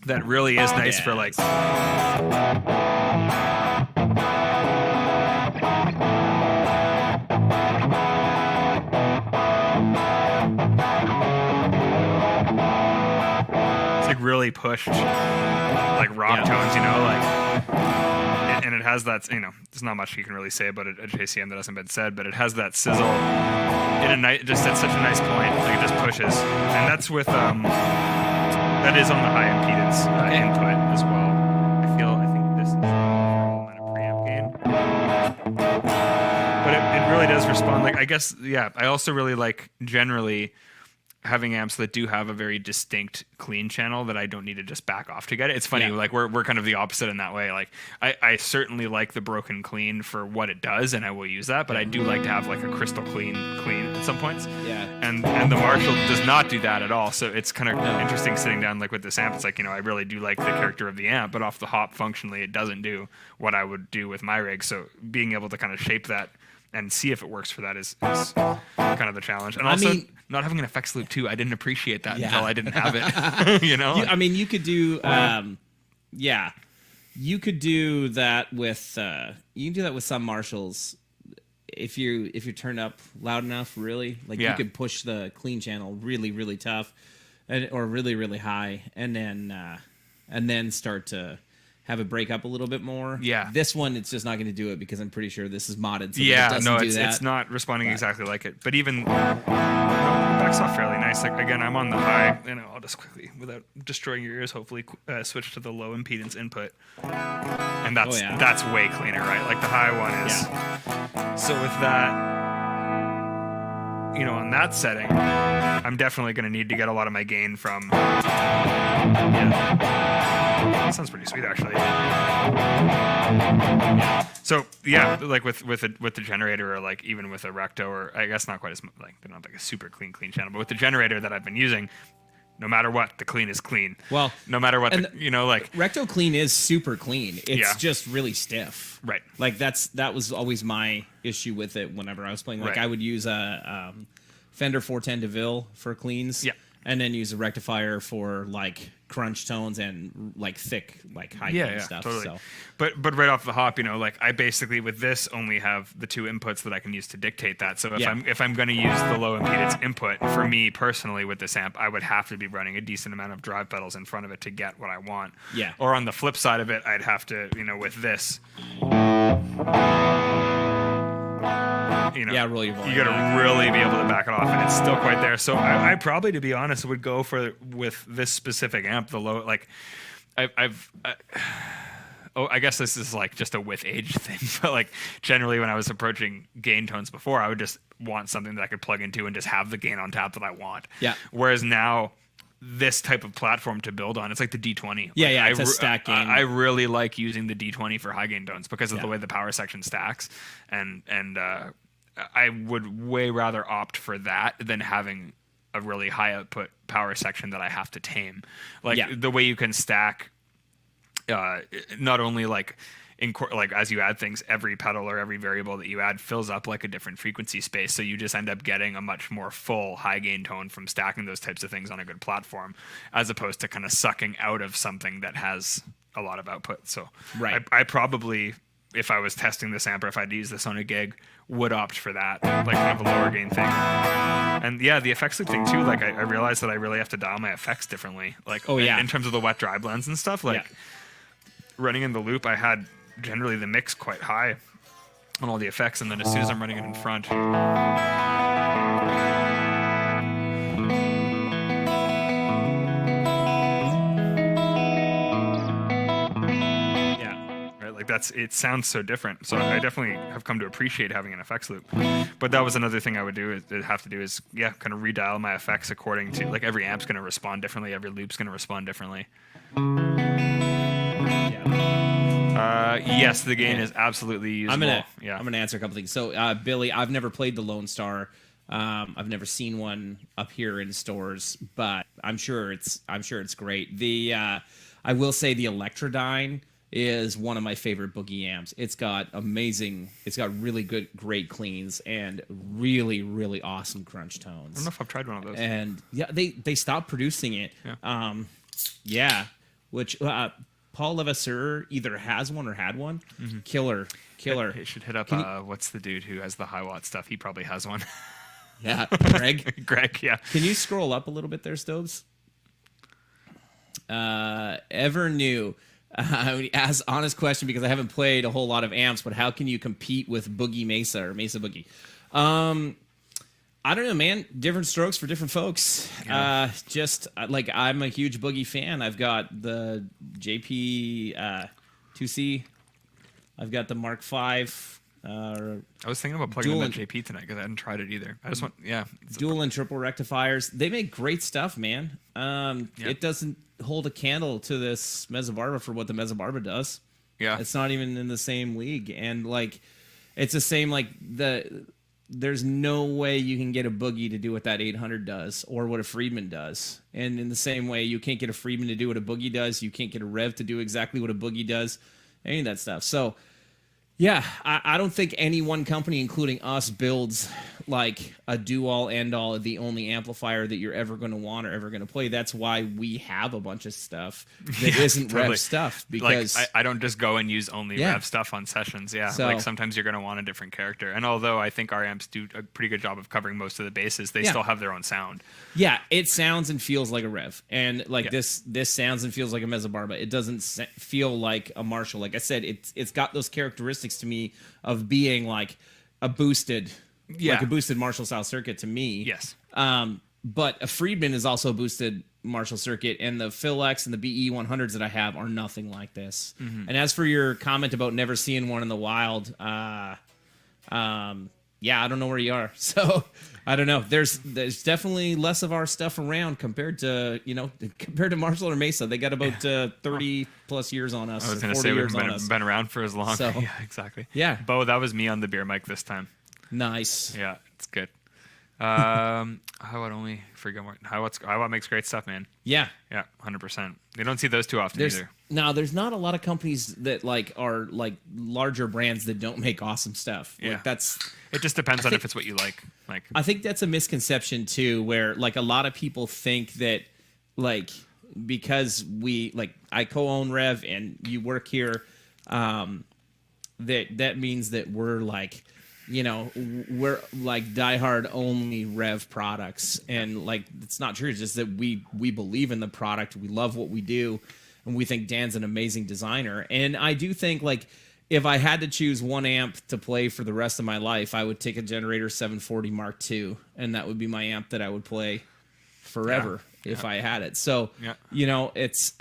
that really is nice for like. Really pushed like rock tones, you know, like and it has that, you know, there's not much you can really say about a JCM that hasn't been said, but it has that sizzle in a night, just at such a nice point, like it just pushes, and that's with that is on the high impedance input as well. I think this is a preamp gain, but it really does respond. Like I guess I also really like generally having amps that do have a very distinct clean channel that I don't need to just back off to get it. It's funny, like we're kind of the opposite in that way. Like I certainly like the broken clean for what it does, and I will use that, but I do like to have like a crystal clean at some points. Yeah. And the Marshall does not do that at all. So it's kind of interesting sitting down like with this amp. It's like, you know, I really do like the character of the amp, but off the hop functionally it doesn't do what I would do with my rig. So being able to kind of shape that and see if it works for that is kind of the challenge. And also, not having an effects loop too, I didn't appreciate that until I didn't have it. You know, I mean, you could do, you could do that with, you can do that with some Marshalls. If you turn up loud enough, really, like you could push the clean channel really, really tough, or really, really high, and then start to have it break up a little bit more. Yeah. This one, it's just not going to do it because I'm pretty sure this is modded. So it's not responding exactly like it. But even backs off fairly nice. Like again, I'm on the high, and I'll just quickly, without destroying your ears, hopefully switch to the low impedance input, and that's way cleaner, right? Like the high one is. Yeah. So with that, you know, on that setting, I'm definitely going to need to get a lot of my gain from. That sounds pretty sweet, actually. So like with the generator, or like even with a recto, or I guess not quite as like they don't have like a super clean channel, but with the generator that I've been using, no matter what, the clean is clean. Well, no matter what, you know, like recto clean is super clean. It's just really stiff, right? Like that was always my issue with it. Whenever I was playing, like I would use a Fender 410 DeVille for cleans, and then use a rectifier for like crunch tones and like thick, like high gain stuff. Totally. So. But right off the hop, you know, like I basically with this only have the two inputs that I can use to dictate that. So if I'm going to use the low impedance input for me personally with this amp, I would have to be running a decent amount of drive pedals in front of it to get what I want. Yeah. Or on the flip side of it, I'd have to, you know, with this. You know, roll your volume. You got to really be able to back it off, and it's still quite there. So I probably, to be honest, would go with this specific amp, the low. Like, I guess this is like just a with age thing, but like generally when I was approaching gain tones before, I would just want something that I could plug into and just have the gain on tap that I want. Yeah. Whereas now, this type of platform to build on. It's like the D20. Yeah, Like, yeah, it's a stack gain. I really like using the D20 for high gain tones because of Yeah. the way the power section stacks, and I would way rather opt for that than having a really high output power section that I have to tame. Like Yeah. the way you can stack, not only like like as you add things, every pedal or every variable that you add fills up like a different frequency space, so you just end up getting a much more full high gain tone from stacking those types of things on a good platform, as opposed to kind of sucking out of something that has a lot of output. So Right. I probably, if I was testing this amp or if I'd use this on a gig, would opt for that, like kind of a lower gain thing. And yeah, the effects loop thing too, like I realized that I really have to dial my effects differently, like in terms of the wet dry blends and stuff. Like running in the loop, I had generally the mix quite high on all the effects, and then as soon as I'm running it in front, right, like it sounds so different. So I definitely have come to appreciate having an effects loop. But that was another thing I would have to do is kind of redial my effects according to, like, every amp's going to respond differently, every loop's going to respond differently. Yes, the gain is absolutely usable. I'm gonna answer a couple things. So, Billy, I've never played the Lone Star. I've never seen one up here in stores, but I'm sure it's great. I will say the Electrodyne is one of my favorite Boogie amps. It's got really great cleans and really, really awesome crunch tones. I don't know if I've tried one of those. And yeah, they stopped producing it. Yeah. Which Paul Levasseur either has one or had one. Mm-hmm. Killer. It should hit up. What's the dude who has the high watt stuff? He probably has one. Yeah, Greg. Greg, yeah. Can you scroll up a little bit there, Stobes? Ever new. Ask honest question because I haven't played a whole lot of amps, but how can you compete with Boogie Mesa or Mesa-Boogie? I don't know, man. Different strokes for different folks. Yeah. Just like I'm a huge Boogie fan. I've got the JP 2C. I've got the Mark V. I was thinking about plugging in that JP tonight because I hadn't tried it either. I just want, dual and triple rectifiers. They make great stuff, man. It doesn't hold a candle to this Mesa-Barba for what the Mesa-Barba does. Yeah, it's not even in the same league, and like, it's the same like There's no way you can get a Boogie to do what that 800 does or what a Friedman does. And in the same way, you can't get a Friedman to do what a Boogie does. You can't get a Rev to do exactly what a Boogie does. Any of that stuff. So, yeah, I don't think any one company, including us, builds like a do-all, end-all, the only amplifier that you're ever going to want or ever going to play. That's why we have a bunch of stuff that isn't totally. Rev stuff. Because like, I don't just go and use only Rev stuff on sessions. Yeah, so, like sometimes you're going to want a different character. And although I think our amps do a pretty good job of covering most of the bases, they still have their own sound. Yeah, it sounds and feels like a Rev. And like this sounds and feels like a Mesa-Barba. It doesn't feel like a Marshall. Like I said, it's got those characteristics to me of being like a boosted Marshall style circuit to me. Yes. But a Friedman is also a boosted Marshall circuit, and the Phil X and the BE 100s that I have are nothing like this. Mm-hmm. And as for your comment about never seeing one in the wild, I don't know where you are. So I don't know. There's definitely less of our stuff around compared to Marshall or Mesa. They got about 30 plus years on us. I was going to say we've been around for as long. So, yeah, exactly. Yeah. Bo, that was me on the beer mic this time. Nice. Yeah, it's good. Hiwatt only forget more. Hiwatt makes great stuff, man. Yeah. Yeah, 100%. You don't see those too often either. No, there's not a lot of companies that like are like larger brands that don't make awesome stuff. Yeah. Like, it just depends on if it's what you like. Like I think that's a misconception too, where like a lot of people think that like because I co-own Rev and you work here, that means that we're like, we're like diehard only Rev products, and like it's not true. It's just that we believe in the product, we love what we do, and we think Dan's an amazing designer. And I do think like if I had to choose one amp to play for the rest of my life, I would take a Generator 740 Mark II, and that would be my amp that I would play forever if I had it. So it's.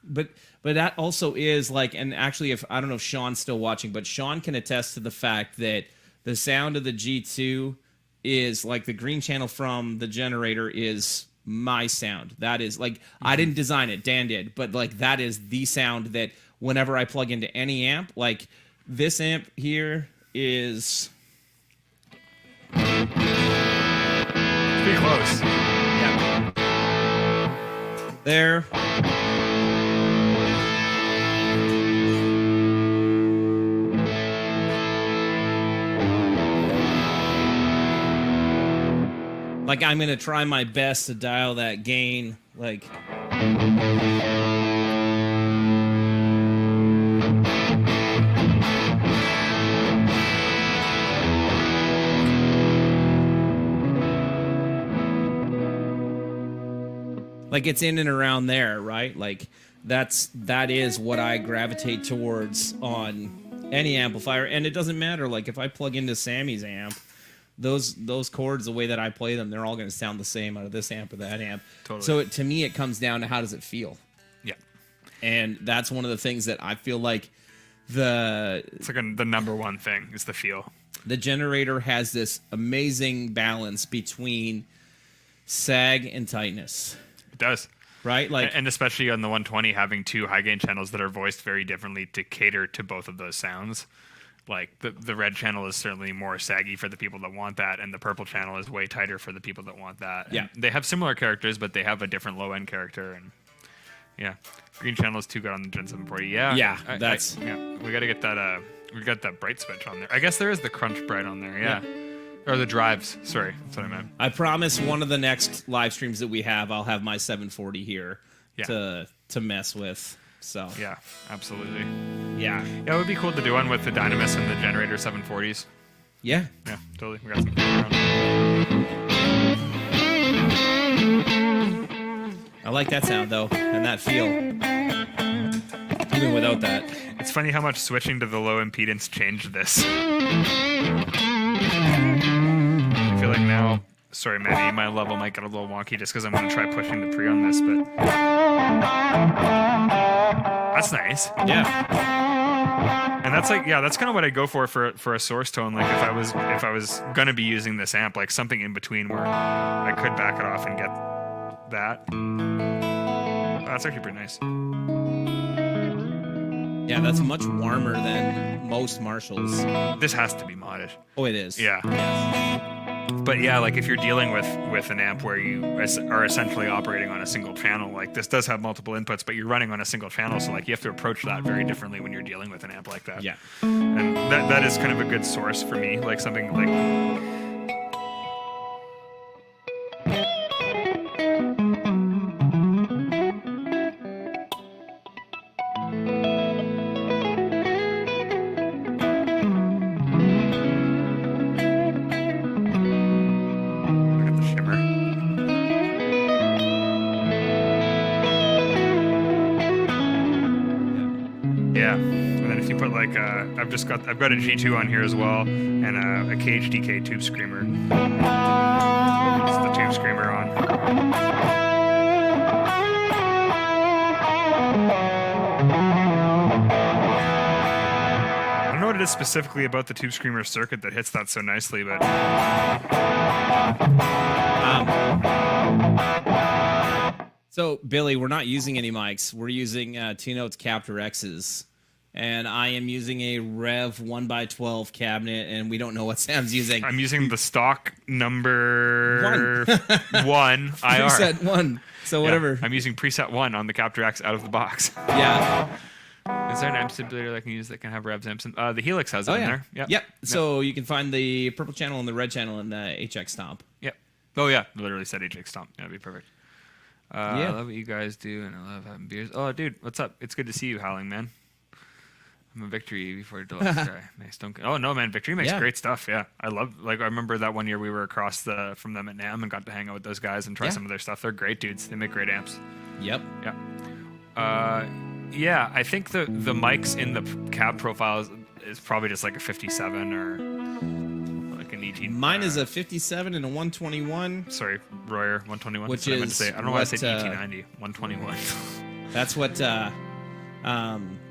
But that also is like, and actually, if I don't know if Sean's still watching, but Sean can attest to the fact that the sound of the G2 is like the green channel from the Generator is my sound. That is like, I didn't design it, Dan did, but like that is the sound that whenever I plug into any amp, like this amp here is Pretty close. yeah. There. Like, I'm going to try my best to dial that gain, like... Like, it's in and around there, right? Like, that is what I gravitate towards on any amplifier. And it doesn't matter, like, if I plug into Sammy's amp, those chords, the way that I play them, they're all going to sound the same out of this amp or that amp. Totally. So to me, it comes down to how does it feel? Yeah. And that's one of the things that I feel like it's like the number one thing is the feel. The generator has this amazing balance between sag and tightness. It does. Right? Like, and especially on the 120, having two high gain channels that are voiced very differently to cater to both of those sounds. Like the red channel is certainly more saggy for the people that want that, and the purple channel is way tighter for the people that want that. Yeah. And they have similar characters, but they have a different low end character. And yeah, green channel is too good on the Gen 740. Yeah. Yeah, we got to get that. We got that bright switch on there. I guess there is the crunch bright on there. Yeah. Or the drives. Sorry, that's what I meant. I promise one of the next live streams that we have, I'll have my 740 here to mess with. So yeah, absolutely. Yeah, it would be cool to do one with the Dynamis and the Generator 740s. Yeah, totally. We got something around. I like that sound though, and that feel. Even without that, it's funny how much switching to the low impedance changed this. I feel like now. Sorry, Maddie, my level might get a little wonky just because I'm going to try pushing the pre on this, but that's nice. Yeah. And that's like, that's kind of what I go for a source tone. Like if I was going to be using this amp, like something in between where I could back it off and get that. That's actually pretty nice. Yeah, that's much warmer than most Marshalls. This has to be modded. Oh, it is. Yeah. Yes. But yeah, like if you're dealing with an amp where you are essentially operating on a single channel, like this does have multiple inputs, but you're running on a single channel, so like you have to approach that very differently when you're dealing with an amp like that. Yeah. And that is kind of a good source for me, like something like. I've got a G2 on here as well, and a KHDK tube screamer. It's the tube screamer on. I don't know what it is specifically about the tube screamer circuit that hits that so nicely, but So Billy, we're not using any mics. We're using T-Note's Captor X's. And I am using a Rev 1x12 cabinet, and we don't know what Sam's using. I'm using the stock number 1 IR. Preset 1. So whatever. Yeah, I'm using preset 1 on the Captor X out of the box. Yeah. Is there an amp simulator that I can use that can have Revs amps? The Helix has it in there. Yep. So you can find the purple channel and the red channel in the HX Stomp. Yep. Oh, yeah. Literally said HX Stomp. That'd be perfect. I love what you guys do, and I love having beers. Oh, dude, what's up? It's good to see you, Howling Man. I'm a Victory before Deluxe guy. Nice. Oh no, man, Victory makes great stuff. Yeah, I remember that one year we were across from them at NAMM and got to hang out with those guys and try some of their stuff. They're great dudes. They make great amps. Yep. Yeah. I think the mics in the cab profile is probably just like a 57 or like an 18. Mine is a 57 and a 121. Sorry, Royer 121. Which I is I don't know why I said 1890. 121. That's what.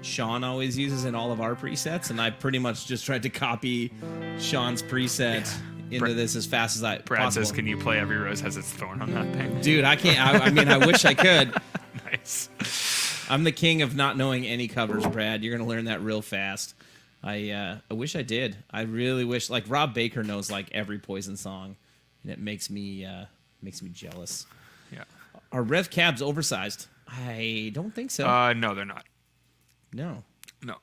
Sean always uses in all of our presets, and I pretty much just tried to copy Sean's preset into this as fast as Brad possible. says, "Can you play Every Rose Has Its Thorn on that thing?" Dude, I can't. I mean, I wish I could. Nice. I'm the king of not knowing any covers, Brad. You're gonna learn that real fast. I wish I did. I really wish. Like Rob Baker knows like every Poison song, and it makes me jealous. Yeah. Are rev cabs oversized? I don't think so. No, they're not. No. No.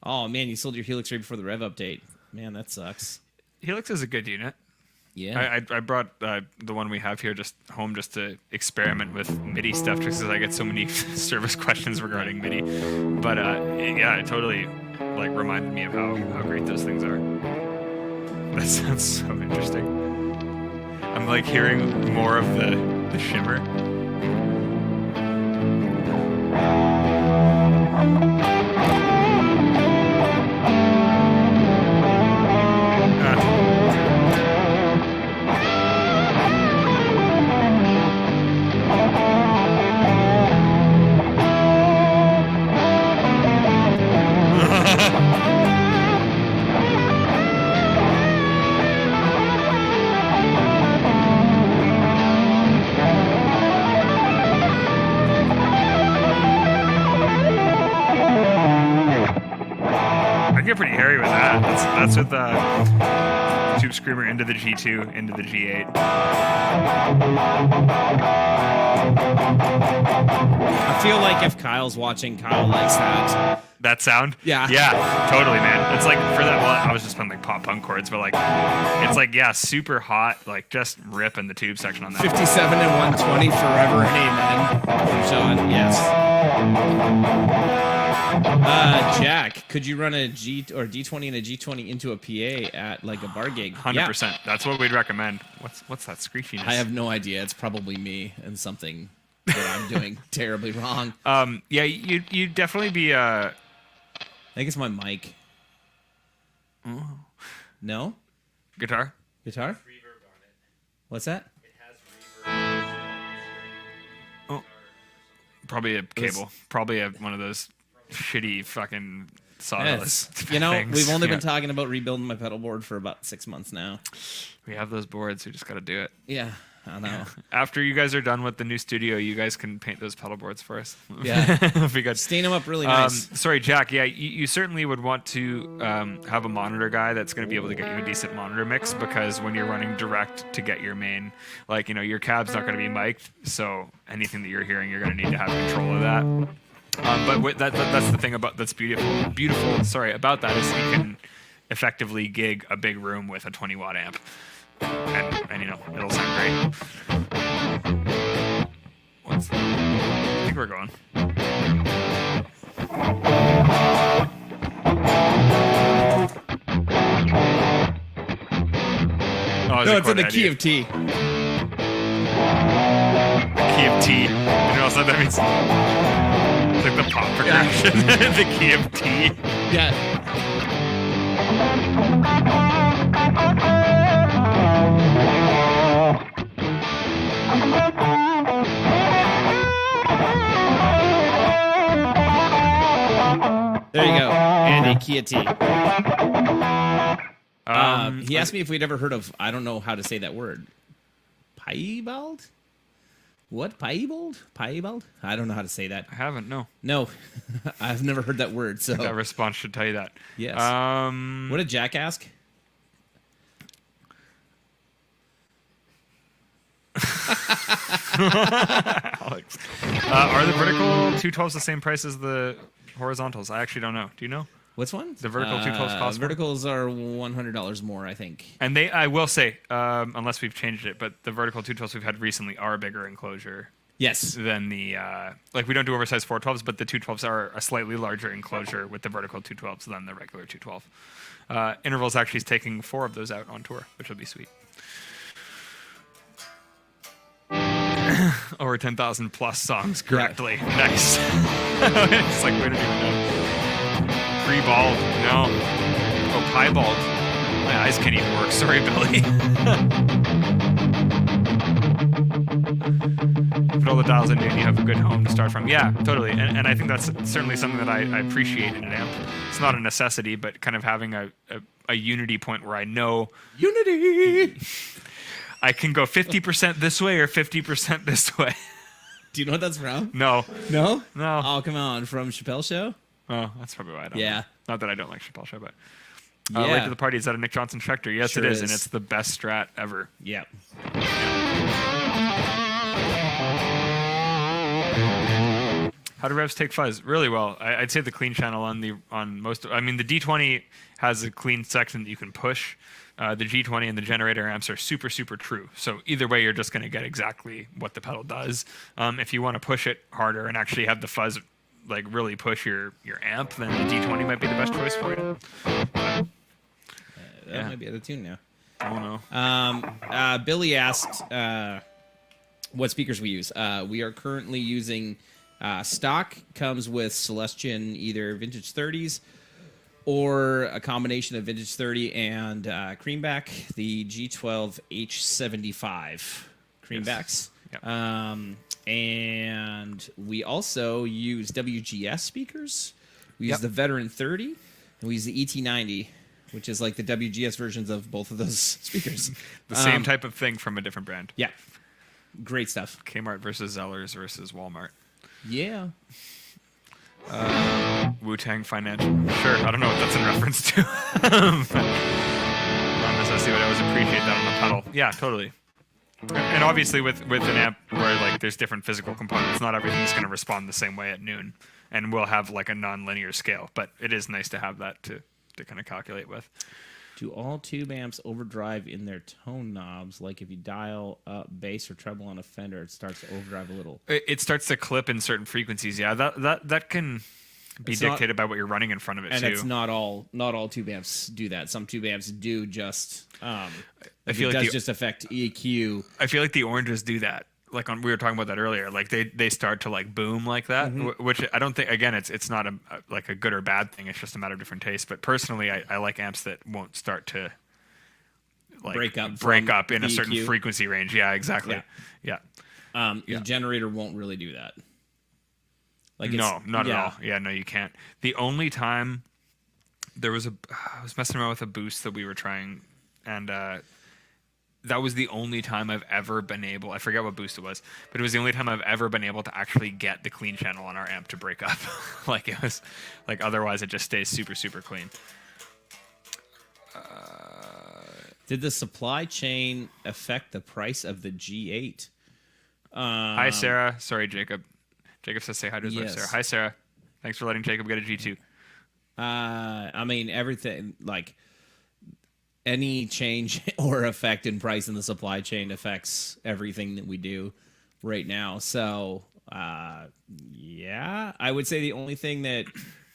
Oh man, you sold your Helix right before the rev update. Man, that sucks. Helix is a good unit. Yeah. I brought the one we have here just home just to experiment with MIDI stuff just because I get so many service questions regarding MIDI. But yeah, it totally like reminded me of how great those things are. That sounds so interesting. I'm like hearing more of the shimmer. I get pretty hairy with that. That's with the Tube Screamer into the G2, into the G8. I feel like if Kyle's watching, Kyle likes that. That sound? Yeah. Yeah, totally, man. It's like for that, well, I was just playing like pop punk chords, but like, it's like, yeah, super hot, like just ripping the tube section on that. 57 and 120 forever and amen. Sean, yes. Jack, could you run a G or D20 and a G20 into a PA at like a bar gig? 100%. Yeah. That's what we'd recommend. What's that screechiness? I have no idea. It's probably me and something that I'm doing terribly wrong. Yeah, you'd definitely be I think it's my mic. No? guitar. Guitar? Reverb on it. What's that? It has reverb. Oh, probably a cable. Probably one of those shitty fucking sawdust. You know, things. we've only Yeah. been talking about rebuilding my pedal board for about 6 months now. We have those boards. We just got to do it. Yeah, I know. After you guys are done with the new studio, you guys can paint those pedal boards for us. Yeah. It'll be good. Stain them up really nice. Sorry, Jack. Yeah, you certainly would want to have a monitor guy that's going to be able to get you a decent monitor mix, because when you're running direct to get your main, like, you know, your cab's not going to be mic'd, so anything that you're hearing, you're going to need to have control of that. But that's the thing that's beautiful. Sorry, about that is you can effectively gig a big room with a 20-watt amp, and you know it'll sound great. I think we're going. Oh, No, it's in the key of T. Key of T. You know what that means? It's like the pop progression. The key of T. Yeah. There you go. Andy, key of T. He asked me if we'd ever heard of, I don't know how to say that word. Piebald? What? Piebald? Piebald? I don't know how to say that. I haven't, no. No, I've never heard that word. So That response should tell you that. yes. Um, What did Jack ask? Alex. Are the vertical 212s the same price as the horizontals? I actually don't know. Do you know? Which one? The vertical 212s cost more? Verticals are $100 more, I think. And I will say, unless we've changed it, but the vertical 212s we've had recently are a bigger enclosure Yes. than the, like we don't do oversized 412s, but the 212s are a slightly larger enclosure with the vertical 212s than the regular 212. Interval's actually is taking 4 of those out on tour, which will be sweet. Over 10,000 plus songs correctly. Yeah. Nice. It's like, we don't even know. Pre-bald, no. Oh, piebald. My eyes can't even work. Sorry, Billy. Put all the dials in and you have a good home to start from. Yeah, totally. And I think that's certainly something that I appreciate in an amp. It's not a necessity, but kind of having a a unity point where I know Unity. I can go 50% this way or 50% this way. Do you know what that's from? No. No? No. Oh, come on. From Chappelle Show? Oh, that's probably why I don't Yeah. know. Not that I don't like Chappelle Show, but Yeah. Late to the Party is that a Nick Johnson Schecter? Yes, Sure it is, is. and it's the best strat ever. Yeah. How do revs take fuzz? Really well. I'd say the clean channel on most. I mean, the D20 has a clean section that you can push. The G20 and the generator amps are super, super true. So either way, you're just going to get exactly what the pedal does. If you want to push it harder and actually have the fuzz like really push your amp, then the D20 might be the best choice for you. That Yeah. might be out of tune now. I don't know. Billy asked what speakers we use. We are currently using stock, comes with Celestion either Vintage 30s or a combination of Vintage 30 and Creamback, the G12 H75 Creambacks. Yep. And we also use WGS speakers. We use Yep. the Veteran 30, and we use the ET90, which is like the WGS versions of both of those speakers. The same type of thing from a different brand. Yeah. Great stuff. Kmart versus Zellers versus Walmart. Yeah. Wu-Tang Financial. Sure, I don't know what that's in reference to. But not necessarily what I always appreciate that on the pedal. Yeah, totally. And obviously with an amp where like there's different physical components, not everything's going to respond the same way at noon. And we'll have like a non-linear scale. But it is nice to have that to kind of calculate with. Do all tube amps overdrive in their tone knobs? Like if you dial up bass or treble on a Fender, it starts to overdrive a little. It starts to clip in certain frequencies. Yeah, that can be It's not- dictated by what you're running in front of it And too. it's not all tube amps do that. Some tube amps do just I like feel it like does just affect EQ. I feel like the oranges do that. Like we were talking about that earlier. Like they start to like boom like that, which I don't think. Again, it's not like a good or bad thing. It's just a matter of different taste. But personally, I like amps that won't start to like Break up in a the certain EQ. frequency range. Yeah, exactly. Yeah. Yeah. The generator won't really do that. Like No, not yeah. at all. Yeah, no, you can't. The only time there was I was messing around with a boost that we were trying, and that was the only time I've ever been able. I forget what boost it was, but it was the only time I've ever been able to actually get the clean channel on our amp to break up. Like it was, like otherwise it just stays super, super clean. Did the supply chain affect the price of the G8? Hi, Sarah. Sorry, Jacob. Jacob says say hi to his wife, Yes. Sarah. Hi, Sarah. Thanks for letting Jacob get a G2. I mean, everything, like any change or effect in price in the supply chain affects everything that we do right now. So, yeah, I would say the only thing that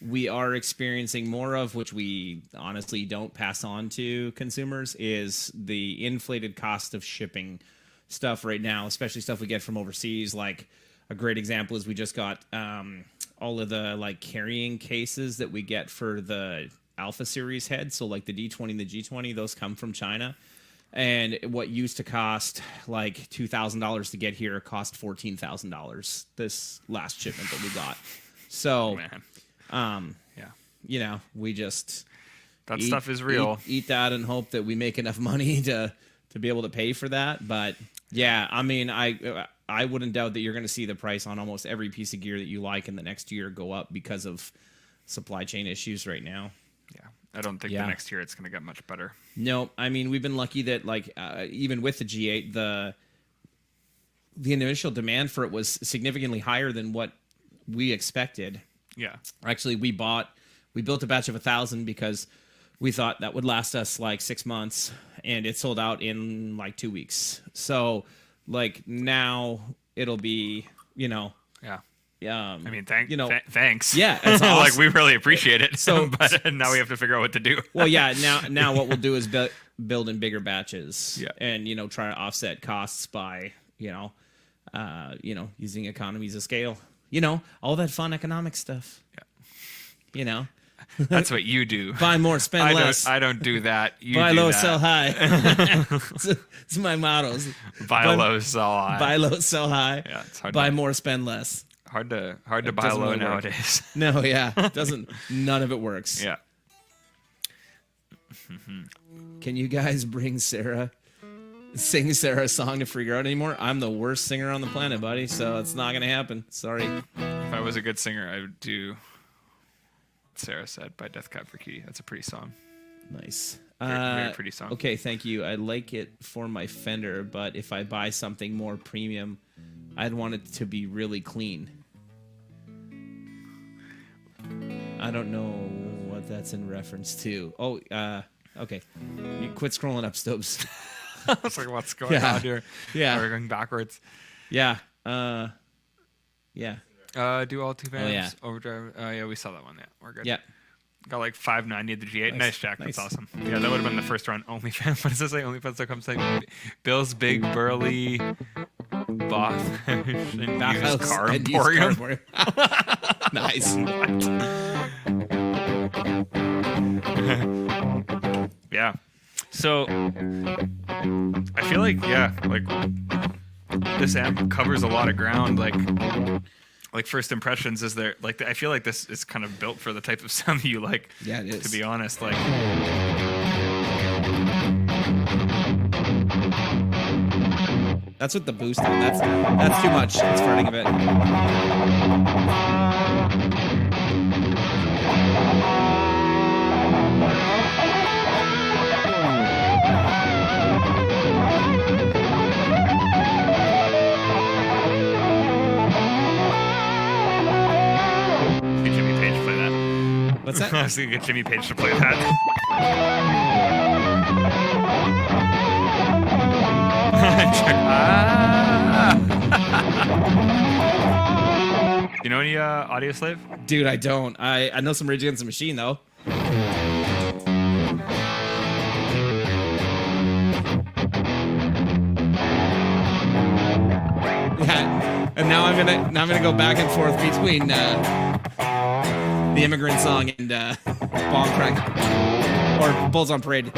we are experiencing more of, which we honestly don't pass on to consumers, is the inflated cost of shipping stuff right now, especially stuff we get from overseas. Like a great example is we just got all of the like carrying cases that we get for the Alpha Series heads. So like the D20 and the G20, those come from China. And what used to cost like $2,000 to get here cost $14,000 this last shipment that we got. So, Man. Yeah. you know, we just That stuff is real. Eat that and hope that we make enough money to be able to pay for that. But yeah, I mean, I wouldn't doubt that you're going to see the price on almost every piece of gear that you like in the next year go up because of supply chain issues right now. Yeah. I don't think Yeah. the next year it's going to get much better. No, I mean, we've been lucky that like even with the G8, the initial demand for it was significantly higher than what we expected. Yeah. Actually, we built a batch of 1,000 because we thought that would last us like 6 months, and it sold out in like 2 weeks. So like now it'll be, you know, Yeah. I I mean, thanks. Yeah, it's like awesome. we really appreciate it. So- but now we have to figure out what to do. well, yeah. Now what we'll do is build in bigger batches, Yeah. and try to offset costs by using economies of scale. All that fun economic stuff. Yeah. That's what you do. Buy more, spend less. I don't do that. You Buy do low, that. sell high. It's my mottos. Buy low, sell high. Buy low, sell high. Yeah, it's hard. Buy more, spend less. Hard to buy doesn't low really work. nowadays. No, yeah, doesn't. None of it works. Yeah. Can you guys sing Sarah a song to freak her out anymore? I'm the worst singer on the planet, buddy, so it's not gonna happen. Sorry. If I was a good singer, I would do what Sarah Said by Death Cab for Cutie. That's a pretty song. Nice. Very pretty song. Okay, thank you. I like it for my Fender, but if I buy something more premium, I'd want it to be really clean. I don't know what that's in reference to. Oh, okay. You quit scrolling up, Stobes. I was like, what's going on here? Yeah. We're going backwards. Yeah. Yeah. Do all two vans. yeah. Overdrive. Yeah, we saw that one. Yeah, we're good. Yeah. Got like 590 at the G8. Nice, Jack. Nice. That's awesome. Yeah, that would have been the first run. OnlyFans. What does it say? OnlyFans.com saying Bill's Big Burly Bathhouse and used car and used emporium. car Nice. Yeah. So I feel like this amp covers a lot of ground. Like first impressions, is there like I feel like this is kind of built for the type of sound that you like. Yeah, it is. To be honest, like That's what the boost did. That's too much. It's farting a bit. get Jimmy Page to play that. What's that? I was gonna get Jimmy Page to play that. You know any Audio Slave? Dude, I don't. I know some Rage Against the Machine though. Yeah, and now I'm gonna go back and forth between the Immigrant Song and Bomb Crack or Bulls on Parade. Is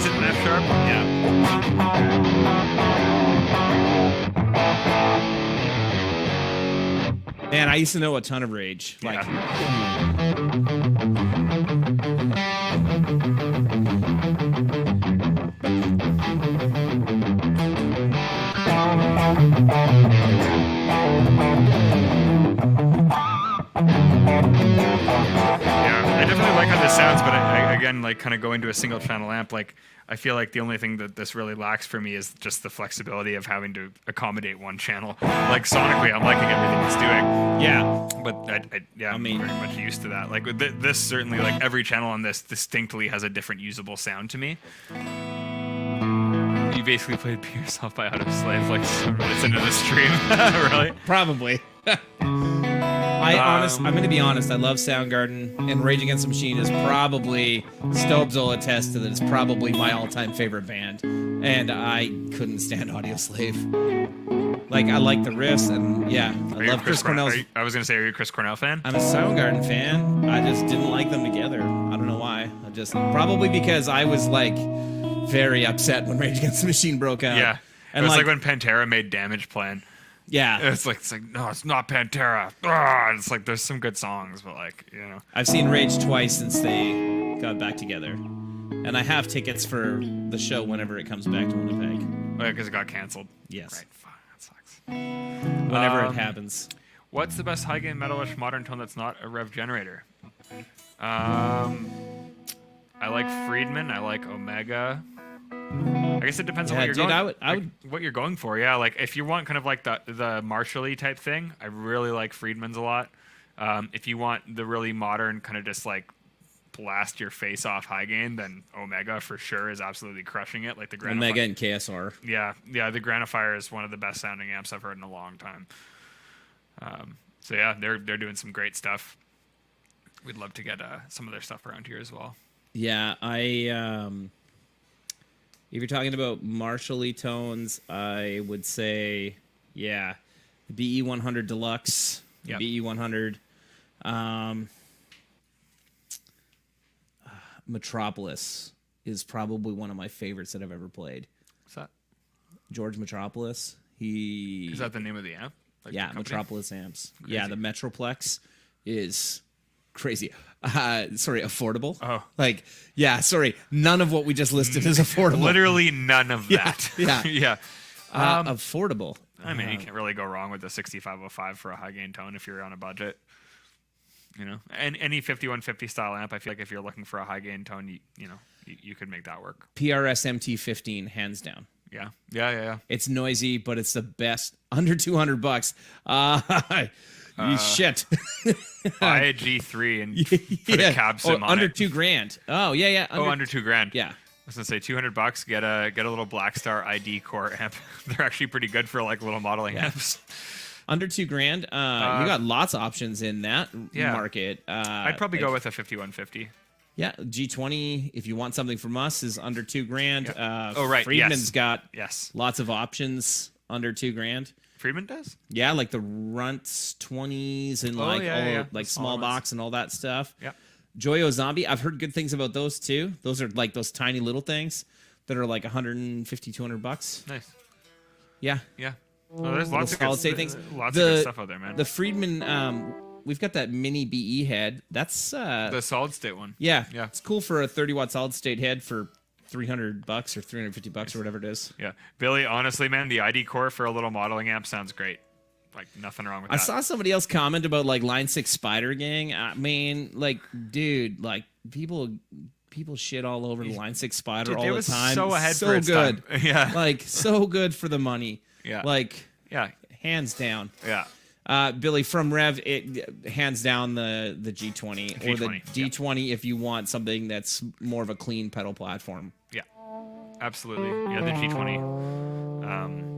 it an F sharp? Yeah. Man, I used to know a ton of Rage. Like, Yeah, I definitely like how this sounds, but I again, like kind of going to a single channel amp, like I feel like the only thing that this really lacks for me is just the flexibility of having to accommodate one channel. Like sonically, I'm liking everything it's doing. yeah. But I mean, I'm very much used to that. Like with this, certainly, like every channel on this distinctly has a different usable sound to me. You basically played "Be Yourself" by Out of Slave like 7 minutes into the stream. Really? Probably. I'm going to be honest. I love Soundgarden, and Rage Against the Machine is probably, Stobes will attest to that, it's probably my all-time favorite band. And I couldn't stand Audio Slave. Like, I like the riffs, and yeah, I love Chris Cornell's. I was going to say, are you a Chris Cornell fan? I'm a Soundgarden fan. I just didn't like them together. I don't know why. Probably because I was, like, very upset when Rage Against the Machine broke out. Yeah. And it was like when Pantera made Damage Plan. Yeah. It's like no, it's not Pantera. It's like there's some good songs, but like, you know. I've seen Rage twice since they got back together. And I have tickets for the show whenever it comes back to Winnipeg. Oh, yeah, because it got canceled. Yes. Right. Fuck, that sucks. Whenever it happens. What's the best high gain metalish modern tone that's not a rev generator? I like Friedman. I like Omega. I guess it depends on what you're going. What you're going for. Yeah, like if you want kind of like the Marshall-y type thing, I really like Friedman's a lot. If you want the really modern kind of just like blast your face off high gain, then Omega for sure is absolutely crushing it. Like the Omega and KSR. Yeah, the Granifier is one of the best sounding amps I've heard in a long time. So yeah, they're doing some great stuff. We'd love to get some of their stuff around here as well. Yeah, if you're talking about Marshall-y tones, I would say, yeah, the BE100 Deluxe, Yep. BE100, Metropolis is probably one of my favorites that I've ever played. What's that? George Metropolis. Is that the name of the amp? Like Yeah, the company? Metropolis amps. Yeah, Crazy. the Metroplex is crazy. Sorry, affordable. Oh. Like, yeah, sorry. None of what we just listed is affordable. Literally none of Yeah, that. yeah. yeah. Affordable. I mean, you can't really go wrong with the 6505 for a high gain tone if you're on a budget. You know, and any 5150 style amp, I feel like if you're looking for a high gain tone, you could make that work. PRS MT15, hands down. Yeah. It's noisy, but it's the best. Under $200. Shit. Buy a G3 and put a cab sim on under it. $2,000. Oh yeah. Under $2,000. Yeah. I was gonna say $200. Get a little Blackstar ID core amp. They're actually pretty good for like little modeling amps. Under $2,000. You got lots of options in that market. I'd probably go with a 5150. Yeah, G20. If you want something from us, is under $2,000. Yeah. Oh right, Friedman's got yes. lots of options under $2,000. Friedman does. Yeah, like the Runts 20s and like The small small box and all that stuff. Yeah. Joyo Zombie. I've heard good things about those too. Those are like those tiny little things that are like $150, $200. Nice. Yeah. Yeah. Oh, there's lots of solid good, state things. Lots of good stuff out there, man. The Friedman. We've got that mini BE head. That's the solid state one. yeah. Yeah. It's cool for a 30-watt solid state head for $300 or $350 or whatever it is. Yeah, Billy. Honestly, man, the ID core for a little modeling amp sounds great. Like nothing wrong with that. I saw somebody else comment about like Line 6 Spider Gang. I mean, like, dude, like people shit all over the Line 6 Spider all it the was time. so ahead so for its good. time. Yeah. Like so good for the money. Yeah. Like Yeah. hands down. Yeah. Billy from Rev, hands down the G20 or the G20, D20 if you want something that's more of a clean pedal platform. Yeah. Absolutely. Yeah, the G20.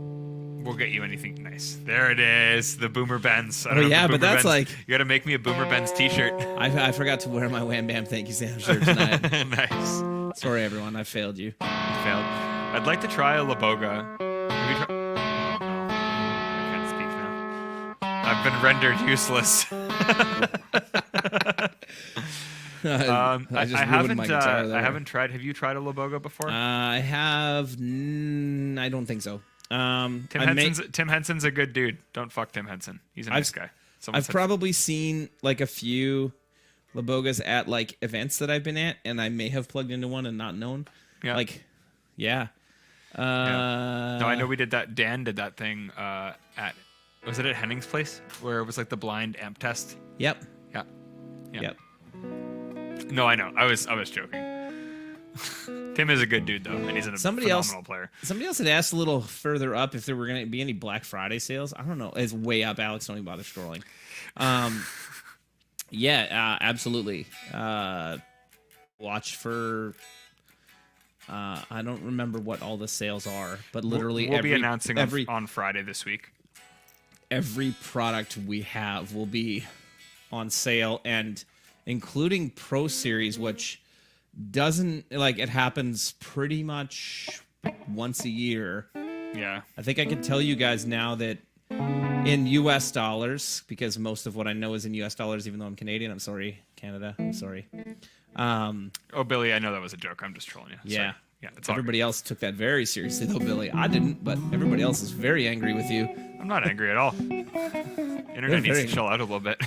We'll get you anything nice. There it is, the Boomer Benz. I don't know if yeah, the but Boomer that's Benz- like- you got to make me a Boomer Benz T-shirt. I forgot to wear my Wham Bam Thank You Sam shirt tonight. Nice. Sorry, everyone, I failed you. Failed. I'd like to try a Laboga. Have you tried? Oh, no. I can't speak now. I've been rendered useless. I just ruined my guitar there. I haven't tried. Have you tried a Laboga before? I have. I don't think so. Tim Henson's a good dude. Don't fuck Tim Henson. He's a nice guy. Someone I've said- probably seen like a few Labogas at like events that I've been at, and I may have plugged into one and not known. Yeah. Like, yeah. No, I know we did that. Dan did that thing at. Was it at Henning's place where it was like the blind amp test? Yep. Yeah. Yep. No, I know. I was joking. Tim is a good dude though, and he's a phenomenal player. Somebody else had asked a little further up if there were going to be any Black Friday sales. I don't know. It's way up. Alex, don't even bother scrolling. Yeah, absolutely. Watch for. I don't remember what all the sales are, but literally we'll be announcing on Friday this week. Every product we have will be on sale, and including Pro Series, which doesn't like it happens pretty much once a year. Yeah. I think I can tell you guys now that in US dollars, because most of what I know is in US dollars, even though I'm Canadian. I'm sorry, Canada. I'm sorry. Oh, Billy, I know that was a joke. I'm just trolling you. Yeah. Sorry. Yeah. It's all Everybody else took that very seriously, though, Billy. I didn't, but everybody else is very angry with you. I'm not angry at all. Internet needs to chill out a little bit.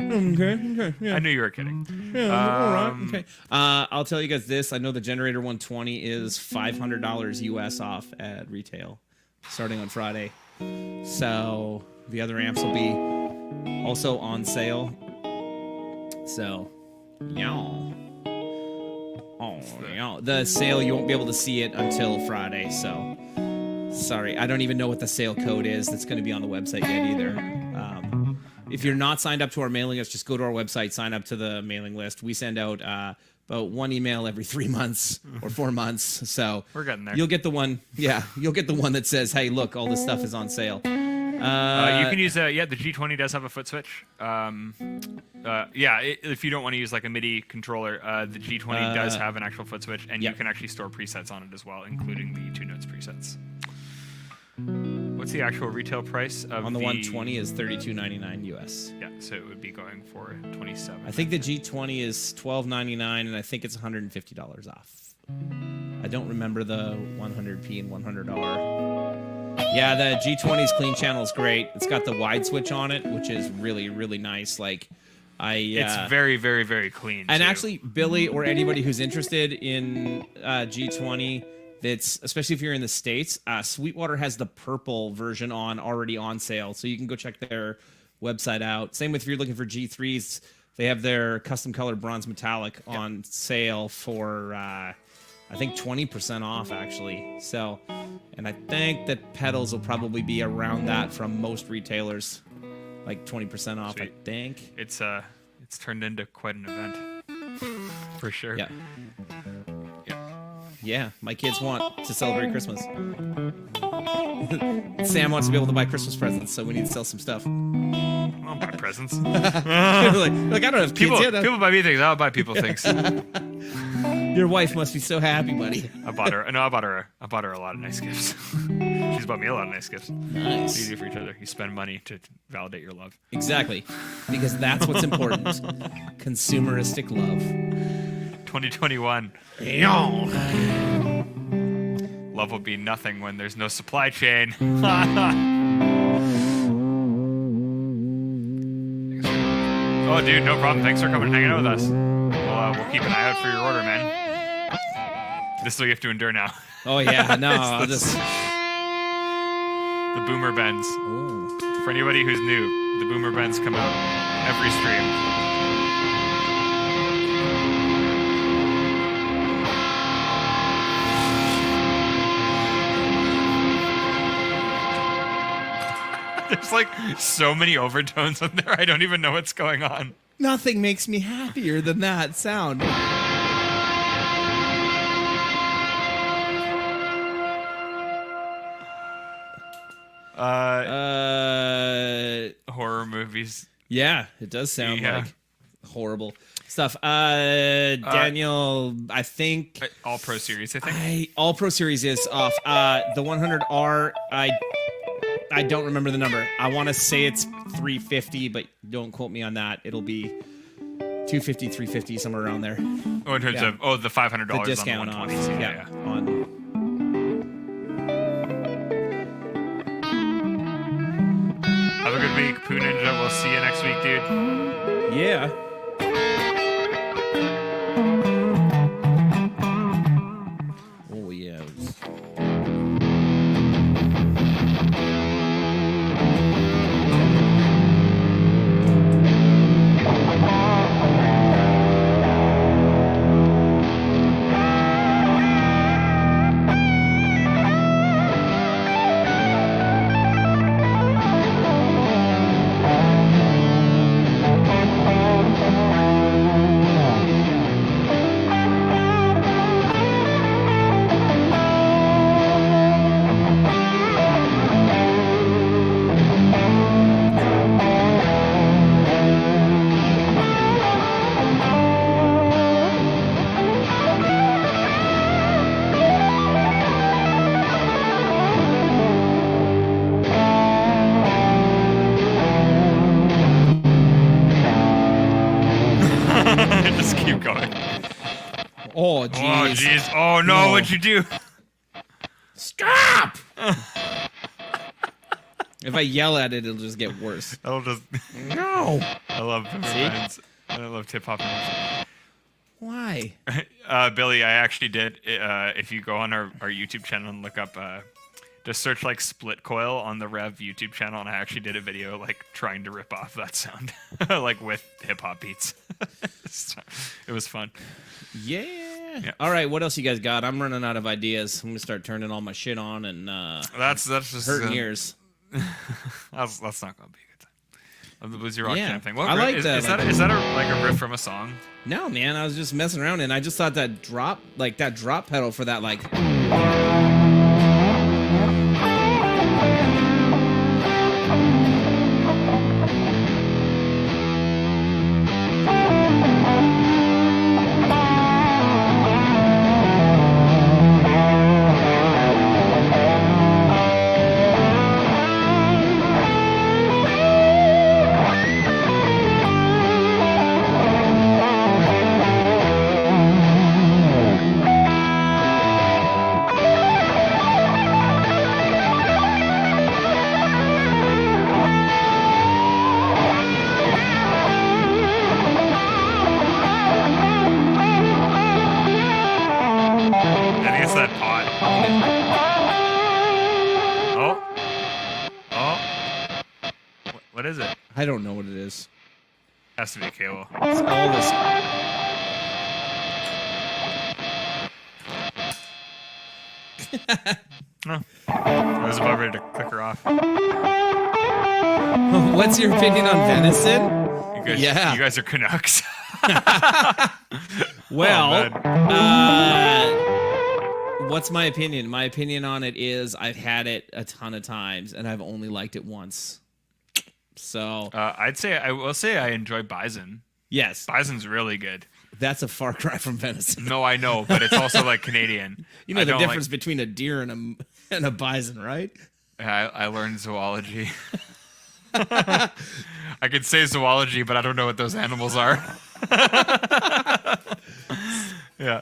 Okay. Yeah. I knew you were kidding. All right. Okay. I'll tell you guys this. I know the Generator 120 is $500 US off at retail starting on Friday. So the other amps will be also on sale. So, yeah. Oh, yeah. The sale, you won't be able to see it until Friday. So, sorry. I don't even know what the sale code is that's going to be on the website yet either. If you're not signed up to our mailing list, just go to our website, sign up to the mailing list. We send out about one email every 3 months or 4 months. So We're getting there. You'll get the one. Yeah, you'll get the one that says, "Hey, look, all this stuff is on sale." You can use the G20 does have a foot switch. If you don't want to use like a MIDI controller, the G20 does have an actual foot switch, and you can actually store presets on it as well, including the 2 notes presets. What's the actual retail price of on the 120 is $32.99 US. Yeah, so it would be going for 27. I think the G20 is $12.99, and I think it's $150 off. I don't remember the 100p and $100. Yeah, the G20's clean channel is great. It's got the wide switch on it, which is really, really nice. Like, It's very, very, very clean. and too. actually, Billy or anybody who's interested in G20, that's especially if you're in the States, Sweetwater has the purple version already on sale, so you can go check their website out. Same with if you're looking for G3s, they have their custom colored bronze metallic on sale for I think 20% off actually. So, and I think that pedals will probably be around that from most retailers, like 20% off. Sweet. I think. It's turned into quite an event for sure. Yeah. Yeah. Yeah, my kids want to celebrate Christmas. Sam wants to be able to buy Christmas presents, so we need to sell some stuff. I'll buy presents. like, I don't have kids yet. People buy me things. I'll buy people things. Your wife must be so happy, buddy. I bought her a lot of nice gifts. She's bought me a lot of nice gifts. What do you Nice. do for each other? You spend money to validate your love. Exactly. Because that's what's important. Consumeristic love. 2021. Love will be nothing when there's no supply chain. Oh, dude, no problem. Thanks for coming and hanging out with us. We'll keep an eye out for your order, man. This is what you have to endure now. Oh, yeah. No, I'll It's just... The boomer bends. Oh. For anybody who's new, the boomer bends come out every stream. There's like so many overtones in there. I don't even know what's going on. Nothing makes me happier than that sound. Horror movies. Yeah, it does sound Yeah. like horrible stuff. Daniel, I think All Pro Series, I think. All Pro Series is off. The 100R, I don't remember the number. I want to say it's 350, but don't quote me on that. It'll be 250, 350, somewhere around there. Oh, in terms Yeah. of the $500 The discount on off. the 120. Yeah, on. Have a good week, Poo Ninja. We'll see you next week, dude. Yeah. Oh, yeah. Just keep going. Oh, Oh, jeez. jeez. Oh, no. No. What'd you do? Stop! If I yell at it, it'll just get worse. I'll just. No! I love boomer See? bands. I love tip hop music. Why? Billy, I actually did. If you go on our YouTube channel and look up, just search like Split Coil on the Rev YouTube channel, and I actually did a video like trying to rip off that sound, like with hip hop beats. So, it was fun. Yeah. All right, what else you guys got? I'm running out of ideas. I'm gonna start turning all my shit on and That's just hurting ears. That's not gonna be a good time. Of the bluesy rock Yeah. jam thing. What I riff- like is, that, Is like- that is that like a riff from a song? No, man, I was just messing around and I just thought that drop pedal for that like What is it? I don't know what it is. Has to be a cable. It's all this. No. I was about ready to click her off. What's your opinion on venison? You guys are Canucks. Well, Oh, what's my opinion? My opinion on it is I've had it a ton of times and I've only liked it once. So I will say I enjoy bison. yes, Bison's really good. that's a far cry from venison. No, I know, but it's also like Canadian. You know I the don't difference between a deer and a bison, right? I learned zoology. I could say zoology, but I don't know what those animals are. Yeah.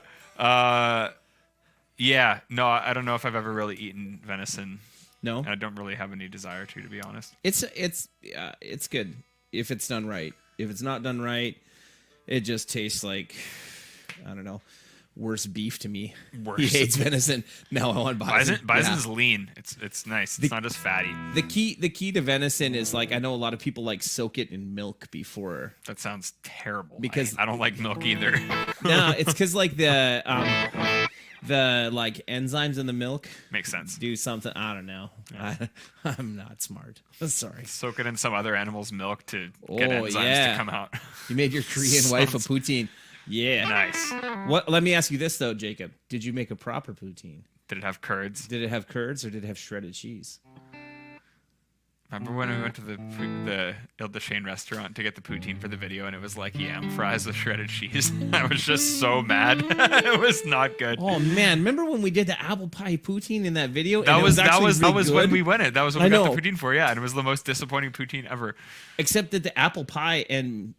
Yeah. No, I don't know if I've ever really eaten venison. No, I don't really have any desire to be honest. it's good if it's done right. If it's not done right, it just tastes like, I don't know, worse beef to me. Worse. He hates venison. Now I want bison. Bison's Yeah. lean. It's nice. It's not as fatty. The key to venison is like I know a lot of people like soak it in milk before. That sounds terrible. Because- I don't like milk either. No, it's because like the like enzymes in the milk Makes sense. do something. I don't know. I'm not smart. Sorry. Soak it in some other animal's milk to get Oh, enzymes yeah. to come out. You made your Korean wife a Sounds- poutine. Yeah. Nice. What? Let me ask you this though, Jacob. Did you make a proper poutine? Did it have curds? Did it have curds or did it have shredded cheese? Remember when we went to the Il de Chêne restaurant to get the poutine for the video, and it was like yam fries with shredded cheese? I was just so mad. It was not good. Oh man, remember when we did the apple pie poutine in that video? That And it was actually really when good? we went it. That was when I we got know. the poutine for, yeah, and it was the most disappointing poutine ever. Except that the apple pie and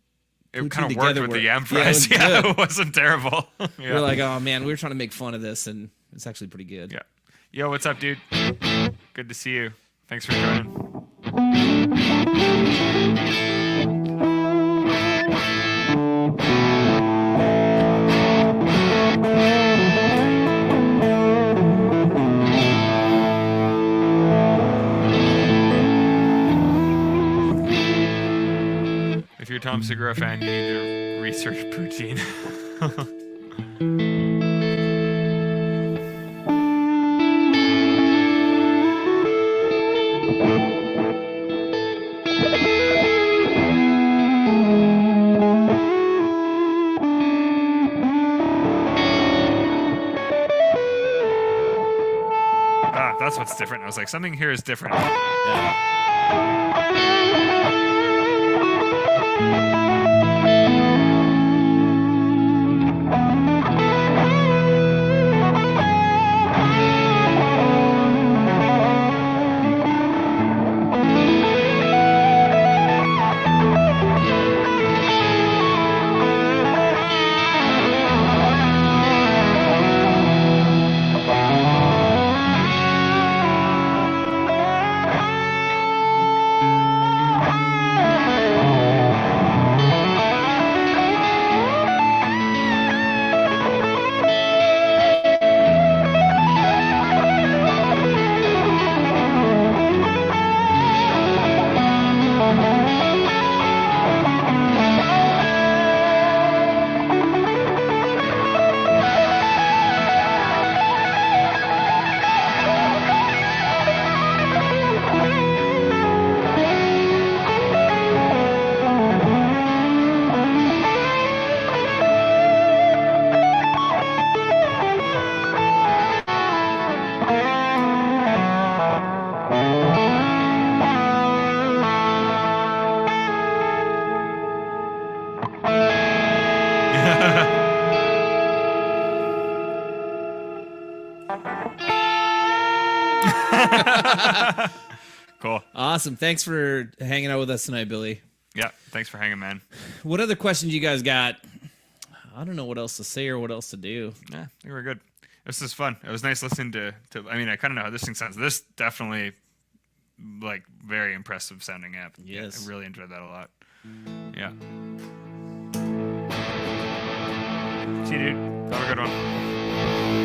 It poutine kind of worked together with were- the yam yeah, it fries. was Yeah, good. it wasn't terrible. Yeah. we're like, oh man, we were trying to make fun of this, and it's actually pretty good. Yeah. Yo, what's up, dude? Good to see you. Thanks for joining. If you're a Tom Segura fan, you need to research poutine. Ah, that's what's different. I was like, something here is different. Cool. Awesome. Thanks for hanging out with us tonight, Billy. Yeah, thanks for hanging, man. What other questions you guys got? I don't know what else to say or what else to do. Yeah, I think we're good. This is fun. It was nice listening to I mean, I kind of know how this thing sounds. This definitely, like, very impressive sounding app. Yes. Yeah, I really enjoyed that a lot. Yeah. See you, dude. Have a good one.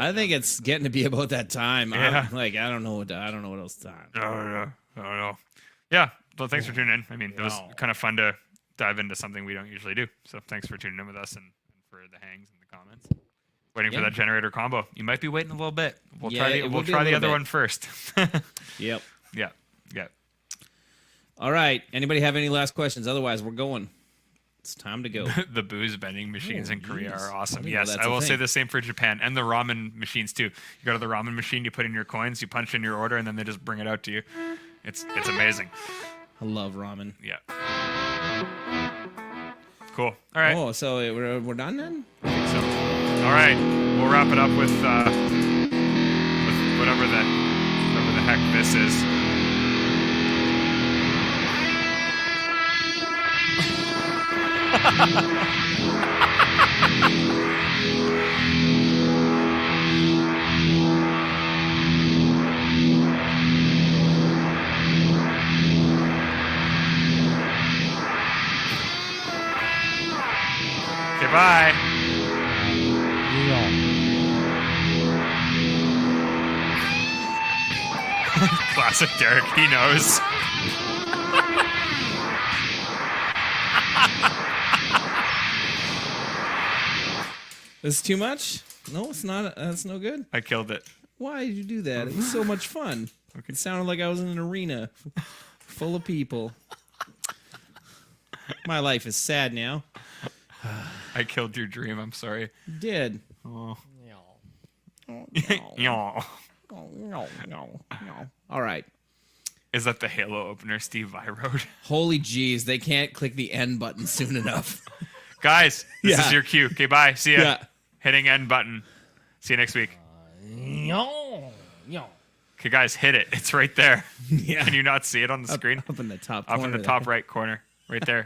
I think it's getting to be about that time. Yeah. I don't know what else time. I don't know. Yeah. Well, thanks for tuning in. I mean, it was kind of fun to dive into something we don't usually do. So thanks for tuning in with us and for the hangs and the comments. Waiting for that generator combo. You might be waiting a little bit. We'll try the other one first. Yep. Yeah. All right. Anybody have any last questions? Otherwise, we're going. It's time to go. The booze vending machines in Korea are awesome. I Yes, didn't know I will that's a say thing. the same for Japan and the ramen machines too. You go to the ramen machine, you put in your coins, you punch in your order, and then they just bring it out to you. It's amazing. I love ramen. Yeah. Cool. All right. Oh, so we're done then? I think so. All right. We'll wrap it up with whatever the heck this is. Okay, bye. Classic Derek, he knows. This is too much? No, it's not. That's no good. I killed it. Why did you do that? It was so much fun. It sounded like I was in an arena full of people. My life is sad now. I killed your dream. I'm sorry. You did. Oh. Oh, Yeah. no. All right. Is that the Halo opener Steve Vai wrote? Holy jeez, they can't click the end button soon enough. Guys, this Yeah. is your cue. Okay, bye. See ya. Yeah. Hitting end button. See you next week. Okay, guys, hit it. It's right there. Yeah. Can you not see it on the screen? Up in the top Up corner in the there. top right corner. Right there.